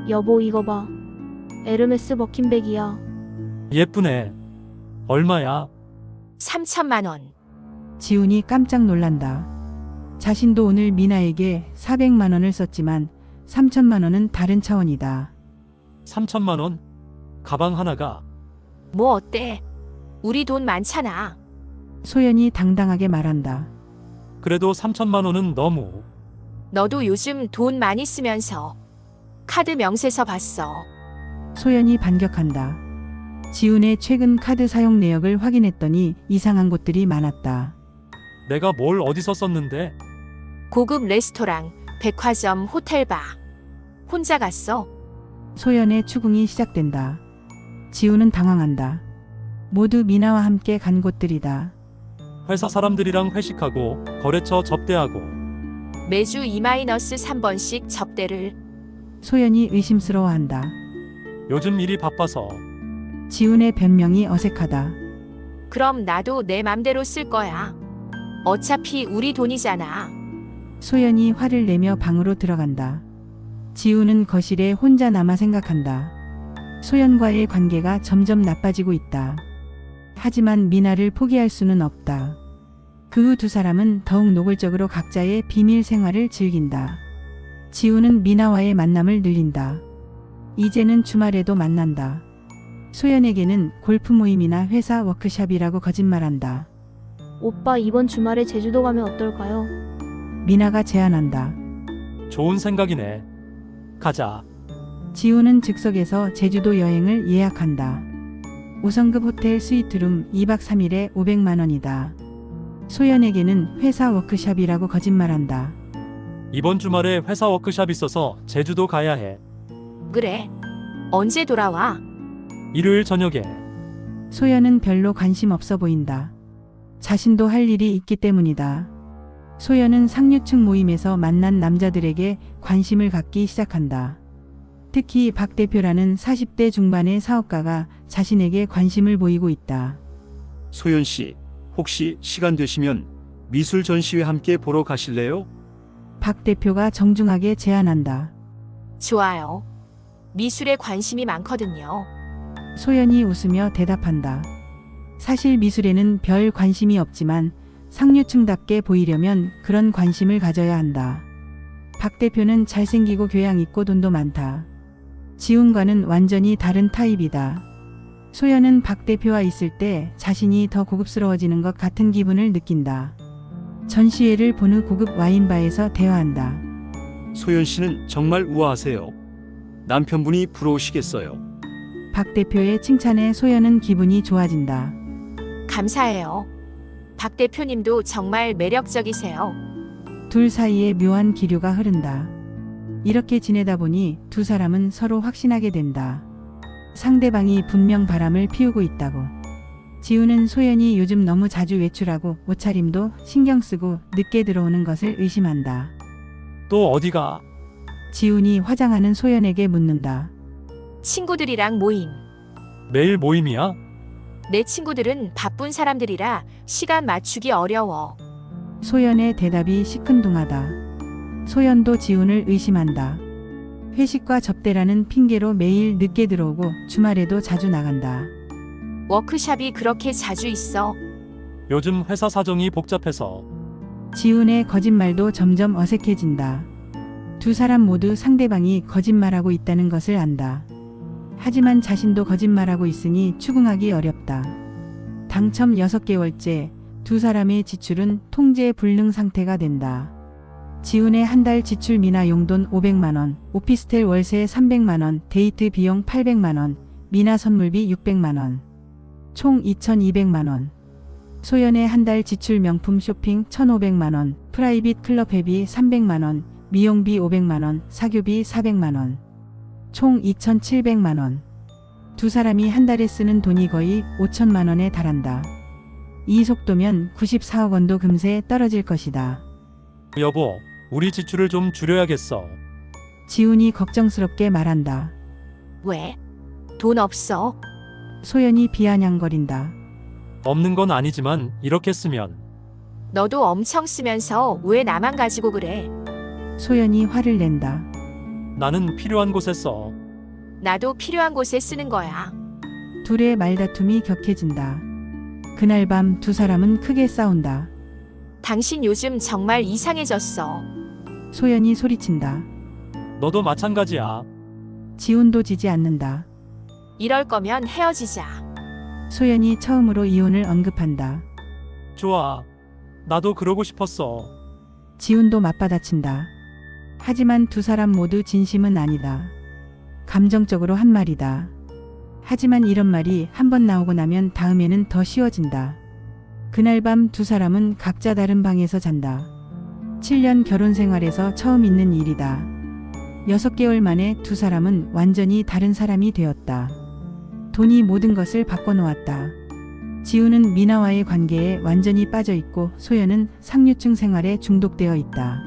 여보 이거 봐. 에르메스 버킨백이야. 예쁘네. 얼마야? 3천만 원. 지훈이 깜짝 놀란다. 자신도 오늘 미나에게 400만 원을 썼지만 3천만 원은 다른 차원이다. 3천만 원? 가방 하나가. 뭐 어때? 우리 돈 많잖아. 소연이 당당하게 말한다. 그래도 3천만 원은 너무. 너도 요즘 돈 많이 쓰면서 카드 명세서 봤어. 소연이 반격한다. 지훈의 최근 카드 사용 내역을 확인했더니 이상한 곳들이 많았다. 내가 뭘 어디서 썼는데? 고급 레스토랑, 백화점, 호텔 바. 혼자 갔어? 소연의 추궁이 시작된다. 지훈은 당황한다. 모두 미나와 함께 간 곳들이다. 회사 사람들이랑 회식하고 거래처 접대하고. 매주 2-3번씩 접대를. 소연이 의심스러워한다. 요즘 일이 바빠서. 지훈의 변명이 어색하다. 그럼 나도 내 맘대로 쓸 거야. 어차피 우리 돈이잖아. 소연이 화를 내며 방으로 들어간다. 지훈은 거실에 혼자 남아 생각한다. 소연과의 관계가 점점 나빠지고 있다. 하지만 미나를 포기할 수는 없다. 그 후 두 사람은 더욱 노골적으로 각자의 비밀 생활을 즐긴다. 지우는 미나와의 만남을 늘린다. 이제는 주말에도 만난다. 소연에게는 골프 모임이나 회사 워크숍이라고 거짓말한다. 오빠 이번 주말에 제주도 가면 어떨까요? 미나가 제안한다. 좋은 생각이네. 가자. 지우는 즉석에서 제주도 여행을 예약한다. 5성급 호텔 스위트룸 2박 3일에 500만 원이다. 소연에게는 회사 워크숍이라고 거짓말한다. 이번 주말에 회사 워크숍 있어서 제주도 가야 해. 그래. 언제 돌아와? 일요일 저녁에. 소연은 별로 관심 없어 보인다. 자신도 할 일이 있기 때문이다. 소연은 상류층 모임에서 만난 남자들에게 관심을 갖기 시작한다. 특히 박 대표라는 40대 중반의 사업가가 자신에게 관심을 보이고 있다. 소연 씨, 혹시 시간 되시면 미술 전시회 함께 보러 가실래요? 박 대표가 정중하게 제안한다. 좋아요. 미술에 관심이 많거든요. 소연이 웃으며 대답한다. 사실 미술에는 별 관심이 없지만 상류층답게 보이려면 그런 관심을 가져야 한다. 박 대표는 잘생기고 교양 있고 돈도 많다. 지훈과는 완전히 다른 타입이다. 소연은 박 대표와 있을 때 자신이 더 고급스러워지는 것 같은 기분을 느낀다. 전시회를 본 후 고급 와인바에서 대화한다. 소연 씨는 정말 우아하세요. 남편분이 부러우시겠어요. 박 대표의 칭찬에 소연은 기분이 좋아진다. 감사해요. 박 대표님도 정말 매력적이세요. 둘 사이에 묘한 기류가 흐른다. 이렇게 지내다 보니 두 사람은 서로 확신하게 된다. 상대방이 분명 바람을 피우고 있다고. 지우는 소연이 요즘 너무 자주 외출하고 옷차림도 신경 쓰고 늦게 들어오는 것을 의심한다. 또 어디가? 지훈이 화장하는 소연에게 묻는다. 친구들이랑 모임. 매일 모임이야? 내 친구들은 바쁜 사람들이라 시간 맞추기 어려워. 소연의 대답이 시큰둥하다. 소연도 지훈을 의심한다. 회식과 접대라는 핑계로 매일 늦게 들어오고 주말에도 자주 나간다. 워크숍이 그렇게 자주 있어. 요즘 회사 사정이 복잡해서. 지훈의 거짓말도 점점 어색해진다. 두 사람 모두 상대방이 거짓말하고 있다는 것을 안다. 하지만 자신도 거짓말하고 있으니 추궁하기 어렵다. 당첨 6개월째 두 사람의 지출은 통제 불능 상태가 된다. 지훈의 한 달 지출 미나 용돈 500만 원, 오피스텔 월세 300만 원, 데이트 비용 800만 원, 미나 선물비 600만 원. 총 2,200만 원. 소연의 한 달 지출 명품 쇼핑 1,500만 원, 프라이빗 클럽 회비 300만 원, 미용비 500만 원, 사교비 400만 원. 총 2,700만 원. 두 사람이 한 달에 쓰는 돈이 거의 5천만 원에 달한다. 이 속도면 94억 원도 금세 떨어질 것이다. 여보, 우리 지출을 좀 줄여야겠어. 지훈이 걱정스럽게 말한다. 왜? 돈 없어? 소연이 비아냥거린다. 없는 건 아니지만 이렇게 쓰면. 너도 엄청 쓰면서 왜 나만 가지고 그래? 소연이 화를 낸다. 나는 필요한 곳에 써. 나도 필요한 곳에 쓰는 거야. 둘의 말다툼이 격해진다. 그날 밤 두 사람은 크게 싸운다. 당신 요즘 정말 이상해졌어. 소연이 소리친다. 너도 마찬가지야. 지훈도 지지 않는다. 이럴 거면 헤어지자. 소연이 처음으로 이혼을 언급한다. 좋아. 나도 그러고 싶었어. 지훈도 맞받아친다. 하지만 두 사람 모두 진심은 아니다. 감정적으로 한 말이다. 하지만 이런 말이 한 번 나오고 나면 다음에는 더 쉬워진다. 그날 밤 두 사람은 각자 다른 방에서 잔다. 7년 결혼 생활에서 처음 있는 일이다. 6개월 만에 두 사람은 완전히 다른 사람이 되었다. 돈이 모든 것을 바꿔놓았다. 지우는 미나와의 관계에 완전히 빠져있고 소연은 상류층 생활에 중독되어 있다.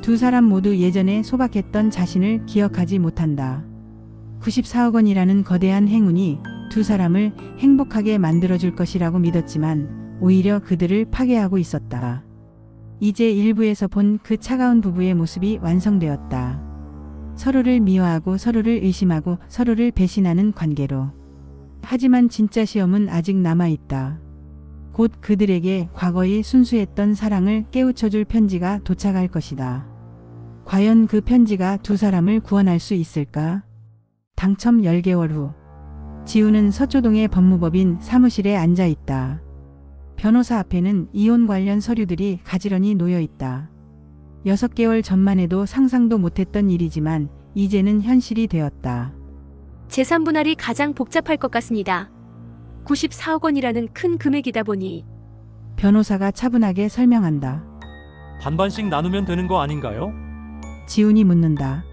두 사람 모두 예전에 소박했던 자신을 기억하지 못한다. 94억 원이라는 거대한 행운이 두 사람을 행복하게 만들어줄 것이라고 믿었지만 오히려 그들을 파괴하고 있었다. 이제 일부에서 본 그 차가운 부부의 모습이 완성되었다. 서로를 미워하고 서로를 의심하고 서로를 배신하는 관계로. 하지만 진짜 시험은 아직 남아있다. 곧 그들에게 과거의 순수했던 사랑을 깨우쳐줄 편지가 도착할 것이다. 과연 그 편지가 두 사람을 구원할 수 있을까? 당첨 10개월 후 지우는 서초동의 법무법인 사무실에 앉아 있다. 변호사 앞에는 이혼 관련 서류들이 가지런히 놓여 있다. 6개월 전만 해도 상상도 못했던 일이지만 이제는 현실이 되었다. 재산 분할이 가장 복잡할 것 같습니다. 94억 원이라는 큰 금액이다 보니 변호사가 차분하게 설명한다. 반반씩 나누면 되는 거 아닌가요? 지훈이 묻는다.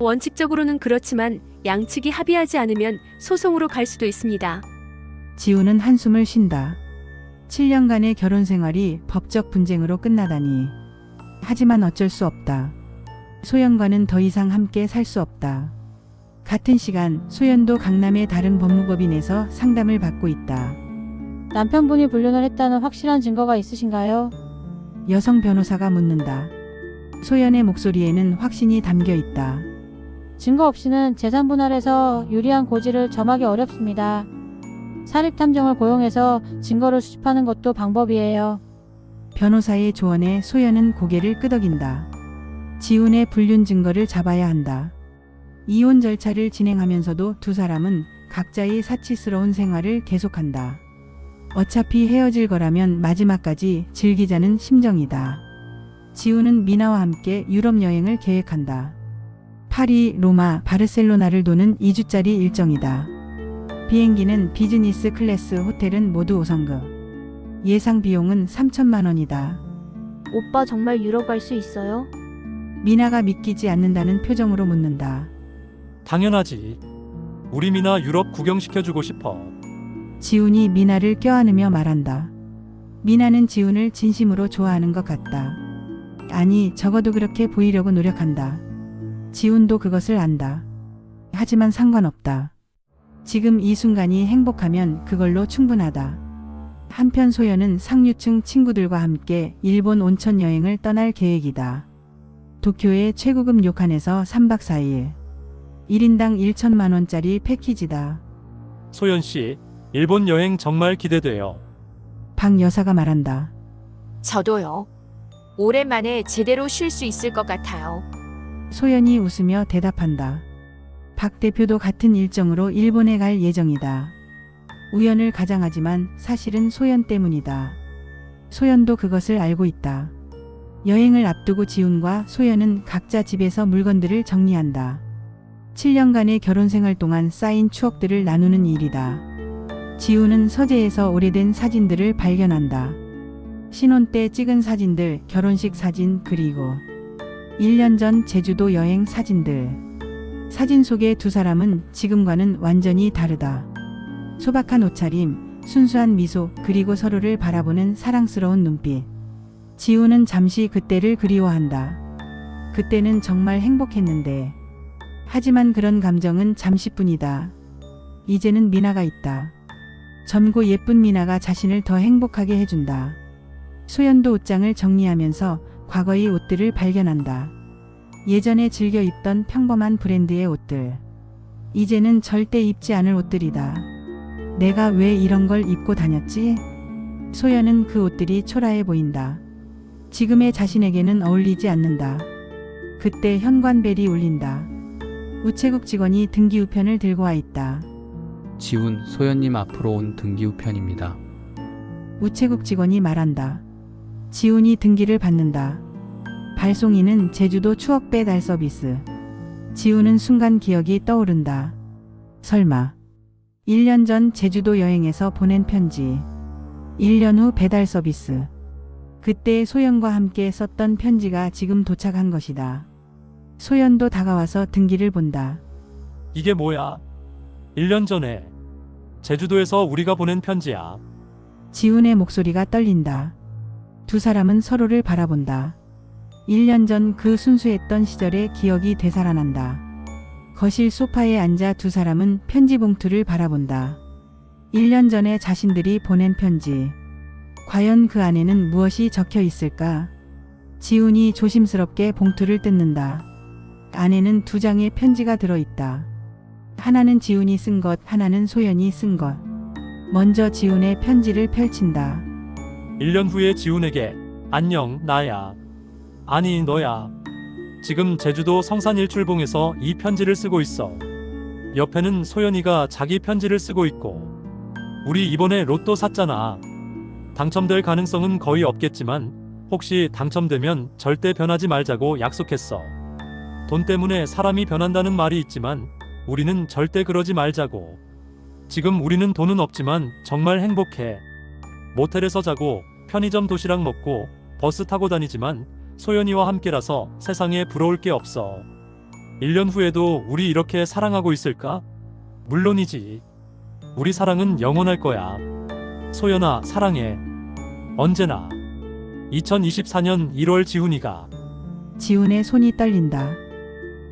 원칙적으로는 그렇지만 양측이 합의하지 않으면 소송으로 갈 수도 있습니다. 지훈은 한숨을 쉰다. 7년간의 결혼 생활이 법적 분쟁으로 끝나다니. 하지만 어쩔 수 없다. 소연과는 더 이상 함께 살 수 없다. 같은 시간 소연도 강남의 다른 법무법인에서 상담을 받고 있다. 남편분이 불륜을 했다는 확실한 증거가 있으신가요? 여성 변호사가 묻는다. 소연의 목소리에는 확신이 담겨 있다. 증거 없이는 재산 분할에서 유리한 고지를 점하기 어렵습니다. 사립탐정을 고용해서 증거를 수집하는 것도 방법이에요. 변호사의 조언에 소연은 고개를 끄덕인다. 지훈의 불륜 증거를 잡아야 한다. 이혼 절차를 진행하면서도 두 사람은 각자의 사치스러운 생활을 계속한다. 어차피 헤어질 거라면 마지막까지 즐기자는 심정이다. 지훈은 미나와 함께 유럽 여행을 계획한다. 파리, 로마, 바르셀로나를 도는 2주짜리 일정이다. 비행기는 비즈니스 클래스, 호텔은 모두 5성급. 예상 비용은 3천만 원이다. 오빠 정말 유럽 갈 수 있어요? 미나가 믿기지 않는다는 표정으로 묻는다. 당연하지. 우리 미나 유럽 구경시켜주고 싶어. 지훈이 미나를 껴안으며 말한다. 미나는 지훈을 진심으로 좋아하는 것 같다. 아니, 적어도 그렇게 보이려고 노력한다. 지훈도 그것을 안다. 하지만 상관없다. 지금 이 순간이 행복하면 그걸로 충분하다. 한편 소연은 상류층 친구들과 함께 일본 온천 여행을 떠날 계획이다. 도쿄의 최고급 료칸에서 3박 4일. 1인당 1천만 원짜리 패키지다. 소연 씨, 일본 여행 정말 기대돼요. 박 여사가 말한다. 저도요. 오랜만에 제대로 쉴 수 있을 것 같아요. 소연이 웃으며 대답한다. 박 대표도 같은 일정으로 일본에 갈 예정이다. 우연을 가장하지만 사실은 소연 때문이다. 소연도 그것을 알고 있다. 여행을 앞두고 지훈과 소연은 각자 집에서 물건들을 정리한다. 7년간의 결혼 생활 동안 쌓인 추억들을 나누는 일이다. 지훈은 서재에서 오래된 사진들을 발견한다. 신혼 때 찍은 사진들, 결혼식 사진, 그리고 1년 전 제주도 여행 사진들. 사진 속의 두 사람은 지금과는 완전히 다르다. 소박한 옷차림, 순수한 미소, 그리고 서로를 바라보는 사랑스러운 눈빛. 지훈은 잠시 그때를 그리워한다. 그때는 정말 행복했는데. 하지만 그런 감정은 잠시뿐이다. 이제는 미나가 있다. 젊고 예쁜 미나가 자신을 더 행복하게 해준다. 소연도 옷장을 정리하면서 과거의 옷들을 발견한다. 예전에 즐겨 입던 평범한 브랜드의 옷들. 이제는 절대 입지 않을 옷들이다. 내가 왜 이런 걸 입고 다녔지? 소연은 그 옷들이 초라해 보인다. 지금의 자신에게는 어울리지 않는다. 그때 현관벨이 울린다. 우체국 직원이 등기우편을 들고 와 있다. 지훈, 소연님 앞으로 온 등기우편입니다. 우체국 직원이 말한다. 지훈이 등기를 받는다. 발송인은 제주도 추억 배달 서비스. 지훈은 순간 기억이 떠오른다. 설마 1년 전 제주도 여행에서 보낸 편지. 1년 후 배달 서비스. 그때 소연과 함께 썼던 편지가 지금 도착한 것이다. 소연도 다가와서 등기를 본다. 이게 뭐야? 1년 전에 제주도에서 우리가 보낸 편지야. 지훈의 목소리가 떨린다. 두 사람은 서로를 바라본다. 1년 전 그 순수했던 시절의 기억이 되살아난다. 거실 소파에 앉아 두 사람은 편지 봉투를 바라본다. 1년 전에 자신들이 보낸 편지. 과연 그 안에는 무엇이 적혀 있을까? 지훈이 조심스럽게 봉투를 뜯는다. 안에는 2장의 편지가 들어있다. 하나는 지훈이 쓴 것, 하나는 소연이 쓴 것. 먼저 지훈의 편지를 펼친다. 1년 후에 지훈에게 안녕 나야. 아니 너야. 지금 제주도 성산 일출봉에서 이 편지를 쓰고 있어. 옆에는 소연이가 자기 편지를 쓰고 있고. 우리 이번에 로또 샀잖아. 당첨될 가능성은 거의 없겠지만 혹시 당첨되면 절대 변하지 말자고 약속했어. 돈 때문에 사람이 변한다는 말이 있지만 우리는 절대 그러지 말자고. 지금 우리는 돈은 없지만 정말 행복해. 모텔에서 자고 편의점 도시락 먹고 버스 타고 다니지만 소연이와 함께라서 세상에 부러울 게 없어. 1년 후에도 우리 이렇게 사랑하고 있을까? 물론이지. 우리 사랑은 영원할 거야. 소연아 사랑해. 언제나. 2024년 1월 지훈이가. 지훈의 손이 떨린다.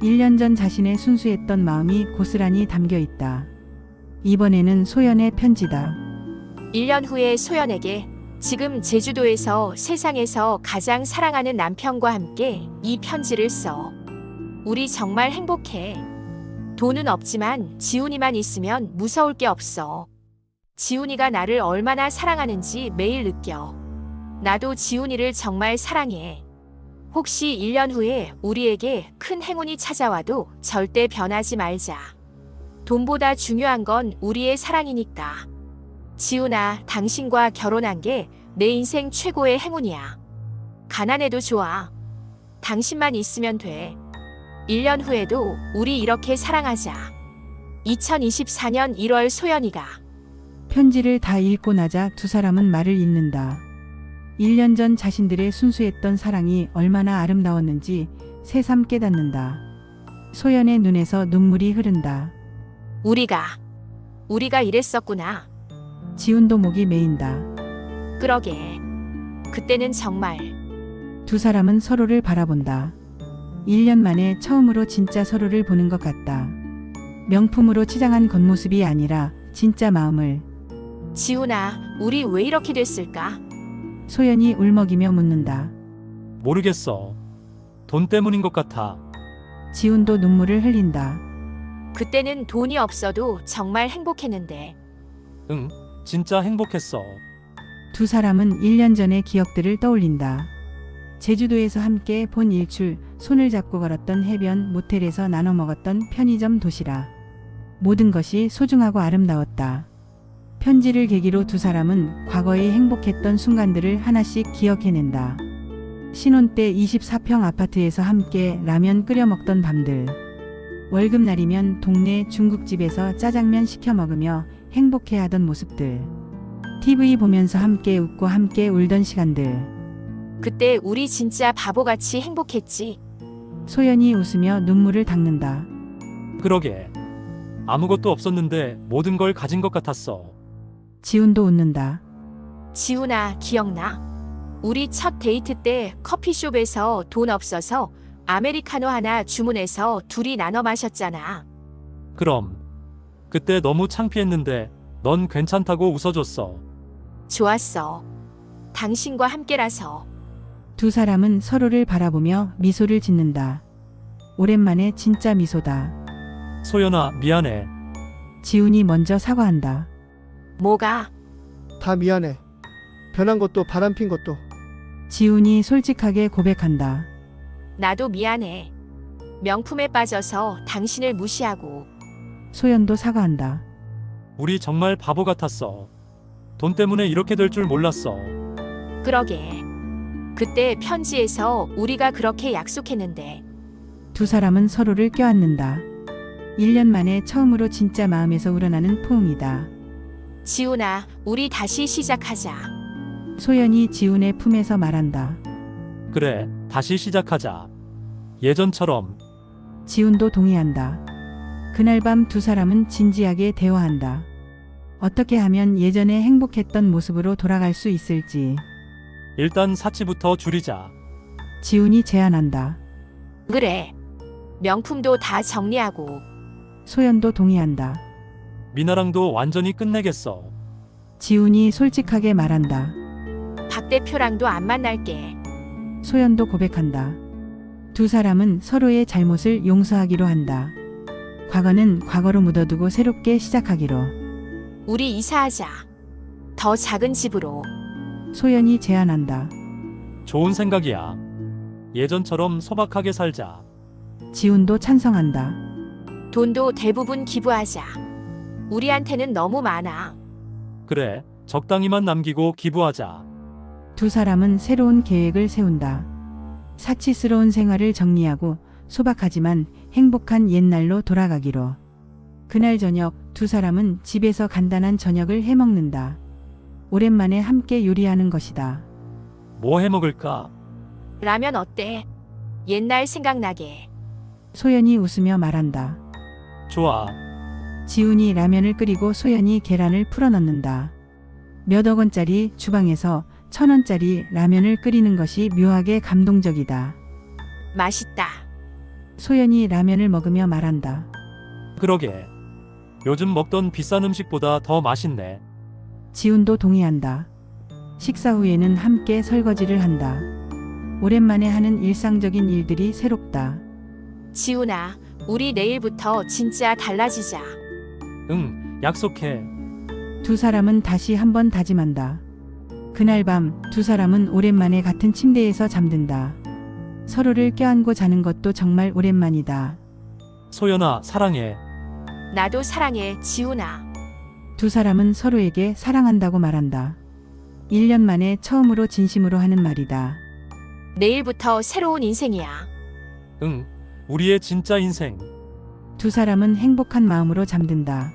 1년 전 자신의 순수했던 마음이 고스란히 담겨 있다. 이번에는 소연의 편지다. 1년 후에 소연에게 지금 제주도에서 세상에서 가장 사랑하는 남편과 함께 이 편지를 써. 우리 정말 행복해. 돈은 없지만 지훈이만 있으면 무서울 게 없어. 지훈이가 나를 얼마나 사랑하는지 매일 느껴. 나도 지훈이를 정말 사랑해. 혹시 1년 후에 우리에게 큰 행운이 찾아와도 절대 변하지 말자. 돈보다 중요한 건 우리의 사랑이니까. 지훈아, 당신과 결혼한 게 내 인생 최고의 행운이야. 가난해도 좋아. 당신만 있으면 돼. 1년 후에도 우리 이렇게 사랑하자. 2024년 1월 소연이가. 편지를 다 읽고 나자 두 사람은 말을 잇는다. 1년 전 자신들의 순수했던 사랑이 얼마나 아름다웠는지 새삼 깨닫는다. 소연의 눈에서 눈물이 흐른다. 우리가 이랬었구나. 지훈도 목이 메인다. 그러게. 그때는 정말. 두 사람은 서로를 바라본다. 1년 만에 처음으로 진짜 서로를 보는 것 같다. 명품으로 치장한 겉모습이 아니라 진짜 마음을. 지훈아, 우리 왜 이렇게 됐을까? 소연이 울먹이며 묻는다. 모르겠어. 돈 때문인 것 같아. 지훈도 눈물을 흘린다. 그때는 돈이 없어도 정말 행복했는데. 응, 진짜 행복했어. 두 사람은 1년 전의 기억들을 떠올린다. 제주도에서 함께 본 일출, 손을 잡고 걸었던 해변, 모텔에서 나눠 먹었던 편의점 도시락. 모든 것이 소중하고 아름다웠다. 편지를 계기로 두 사람은 과거의 행복했던 순간들을 하나씩 기억해낸다. 신혼 때 24평 아파트에서 함께 라면 끓여 먹던 밤들. 월급날이면 동네 중국집에서 짜장면 시켜 먹으며 행복해하던 모습들. TV 보면서 함께 웃고 함께 울던 시간들. 그때 우리 진짜 바보같이 행복했지. 소연이 웃으며 눈물을 닦는다. 그러게. 아무것도 없었는데 모든 걸 가진 것 같았어. 지훈도 웃는다. 지훈아, 기억나? 우리 첫 데이트 때 커피숍에서 돈 없어서 아메리카노 하나 주문해서 둘이 나눠 마셨잖아. 그럼. 그때 너무 창피했는데 넌 괜찮다고 웃어줬어. 좋았어. 당신과 함께라서. 두 사람은 서로를 바라보며 미소를 짓는다. 오랜만에 진짜 미소다. 소연아, 미안해. 지훈이 먼저 사과한다. 뭐가? 다 미안해. 변한 것도 바람핀 것도. 지훈이 솔직하게 고백한다. 나도 미안해. 명품에 빠져서 당신을 무시하고. 소연도 사과한다. 우리 정말 바보 같았어. 돈 때문에 이렇게 될 줄 몰랐어. 그러게. 그때 편지에서 우리가 그렇게 약속했는데. 두 사람은 서로를 껴안는다. 1년 만에 처음으로 진짜 마음에서 우러나는 포옹이다. 지훈아, 우리 다시 시작하자. 소연이 지훈의 품에서 말한다. 그래, 다시 시작하자. 예전처럼. 지훈도 동의한다. 그날 밤 두 사람은 진지하게 대화한다. 어떻게 하면 예전에 행복했던 모습으로 돌아갈 수 있을지. 일단 사치부터 줄이자. 지훈이 제안한다. 그래. 명품도 다 정리하고. 소연도 동의한다. 미나랑도 완전히 끝내겠어. 지훈이 솔직하게 말한다. 박 대표랑도 안 만날게. 소연도 고백한다. 두 사람은 서로의 잘못을 용서하기로 한다. 과거는 과거로 묻어두고 새롭게 시작하기로. 우리 이사하자. 더 작은 집으로. 소연이 제안한다. 좋은 생각이야. 예전처럼 소박하게 살자. 지훈도 찬성한다. 돈도 대부분 기부하자. 우리한테는 너무 많아. 그래, 적당히만 남기고 기부하자. 두 사람은 새로운 계획을 세운다. 사치스러운 생활을 정리하고 소박하지만 행복한 옛날로 돌아가기로. 그날 저녁 두 사람은 집에서 간단한 저녁을 해먹는다. 오랜만에 함께 요리하는 것이다. 뭐 해 먹을까? 라면 어때? 옛날 생각나게. 소연이 웃으며 말한다. 좋아. 지훈이 라면을 끓이고 소연이 계란을 풀어넣는다. 몇억 원짜리 주방에서 1,000원짜리 라면을 끓이는 것이 묘하게 감동적이다. 맛있다. 소연이 라면을 먹으며 말한다. 그러게. 요즘 먹던 비싼 음식보다 더 맛있네. 지훈도 동의한다. 식사 후에는 함께 설거지를 한다. 오랜만에 하는 일상적인 일들이 새롭다. 지훈아, 우리 내일부터 진짜 달라지자. 응, 약속해. 두 사람은 다시 한번 다짐한다. 그날 밤 두 사람은 오랜만에 같은 침대에서 잠든다. 서로를 껴안고 자는 것도 정말 오랜만이다. 소연아, 사랑해. 나도 사랑해, 지훈아. 두 사람은 서로에게 사랑한다고 말한다. 1년 만에 처음으로 진심으로 하는 말이다. 내일부터 새로운 인생이야. 응, 우리의 진짜 인생. 두 사람은 행복한 마음으로 잠든다.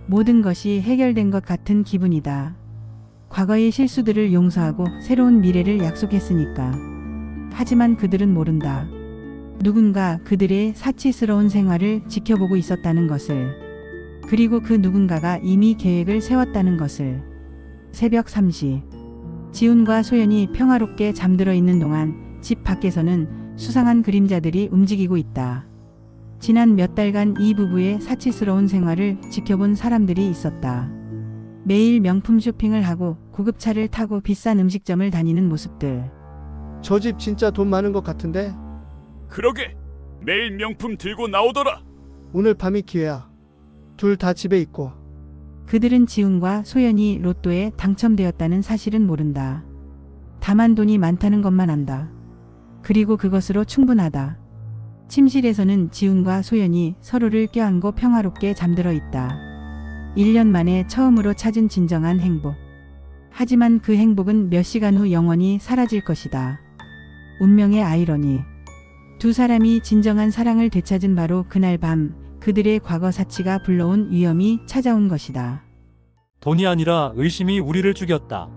모든 것이 해결된 것 같은 기분이다. 과거의 실수들을 용서하고 새로운 미래를 약속했으니까. 하지만 그들은 모른다. 누군가 그들의 사치스러운 생활을 지켜보고 있었다는 것을. 그리고 그 누군가가 이미 계획을 세웠다는 것을. 새벽 3시. 지훈과 소연이 평화롭게 잠들어 있는 동안 집 밖에서는 수상한 그림자들이 움직이고 있다. 지난 몇 달간 이 부부의 사치스러운 생활을 지켜본 사람들이 있었다. 매일 명품 쇼핑을 하고 고급차를 타고 비싼 음식점을 다니는 모습들. 저 집 진짜 돈 많은 것 같은데? 그러게. 매일 명품 들고 나오더라. 오늘 밤이 기회야. 둘 다 집에 있고. 그들은 지훈과 소연이 로또에 당첨되었다는 사실은 모른다. 다만 돈이 많다는 것만 안다. 그리고 그것으로 충분하다. 침실에서는 지훈과 소연이 서로를 껴안고 평화롭게 잠들어 있다. 1년 만에 처음으로 찾은 진정한 행복. 하지만 그 행복은 몇 시간 후 영원히 사라질 것이다. 운명의 아이러니. 두 사람이 진정한 사랑을 되찾은 바로 그날 밤 그들의 과거 사치가 불러온 위험이 찾아온 것이다. 돈이 아니라 의심이 우리를 죽였다.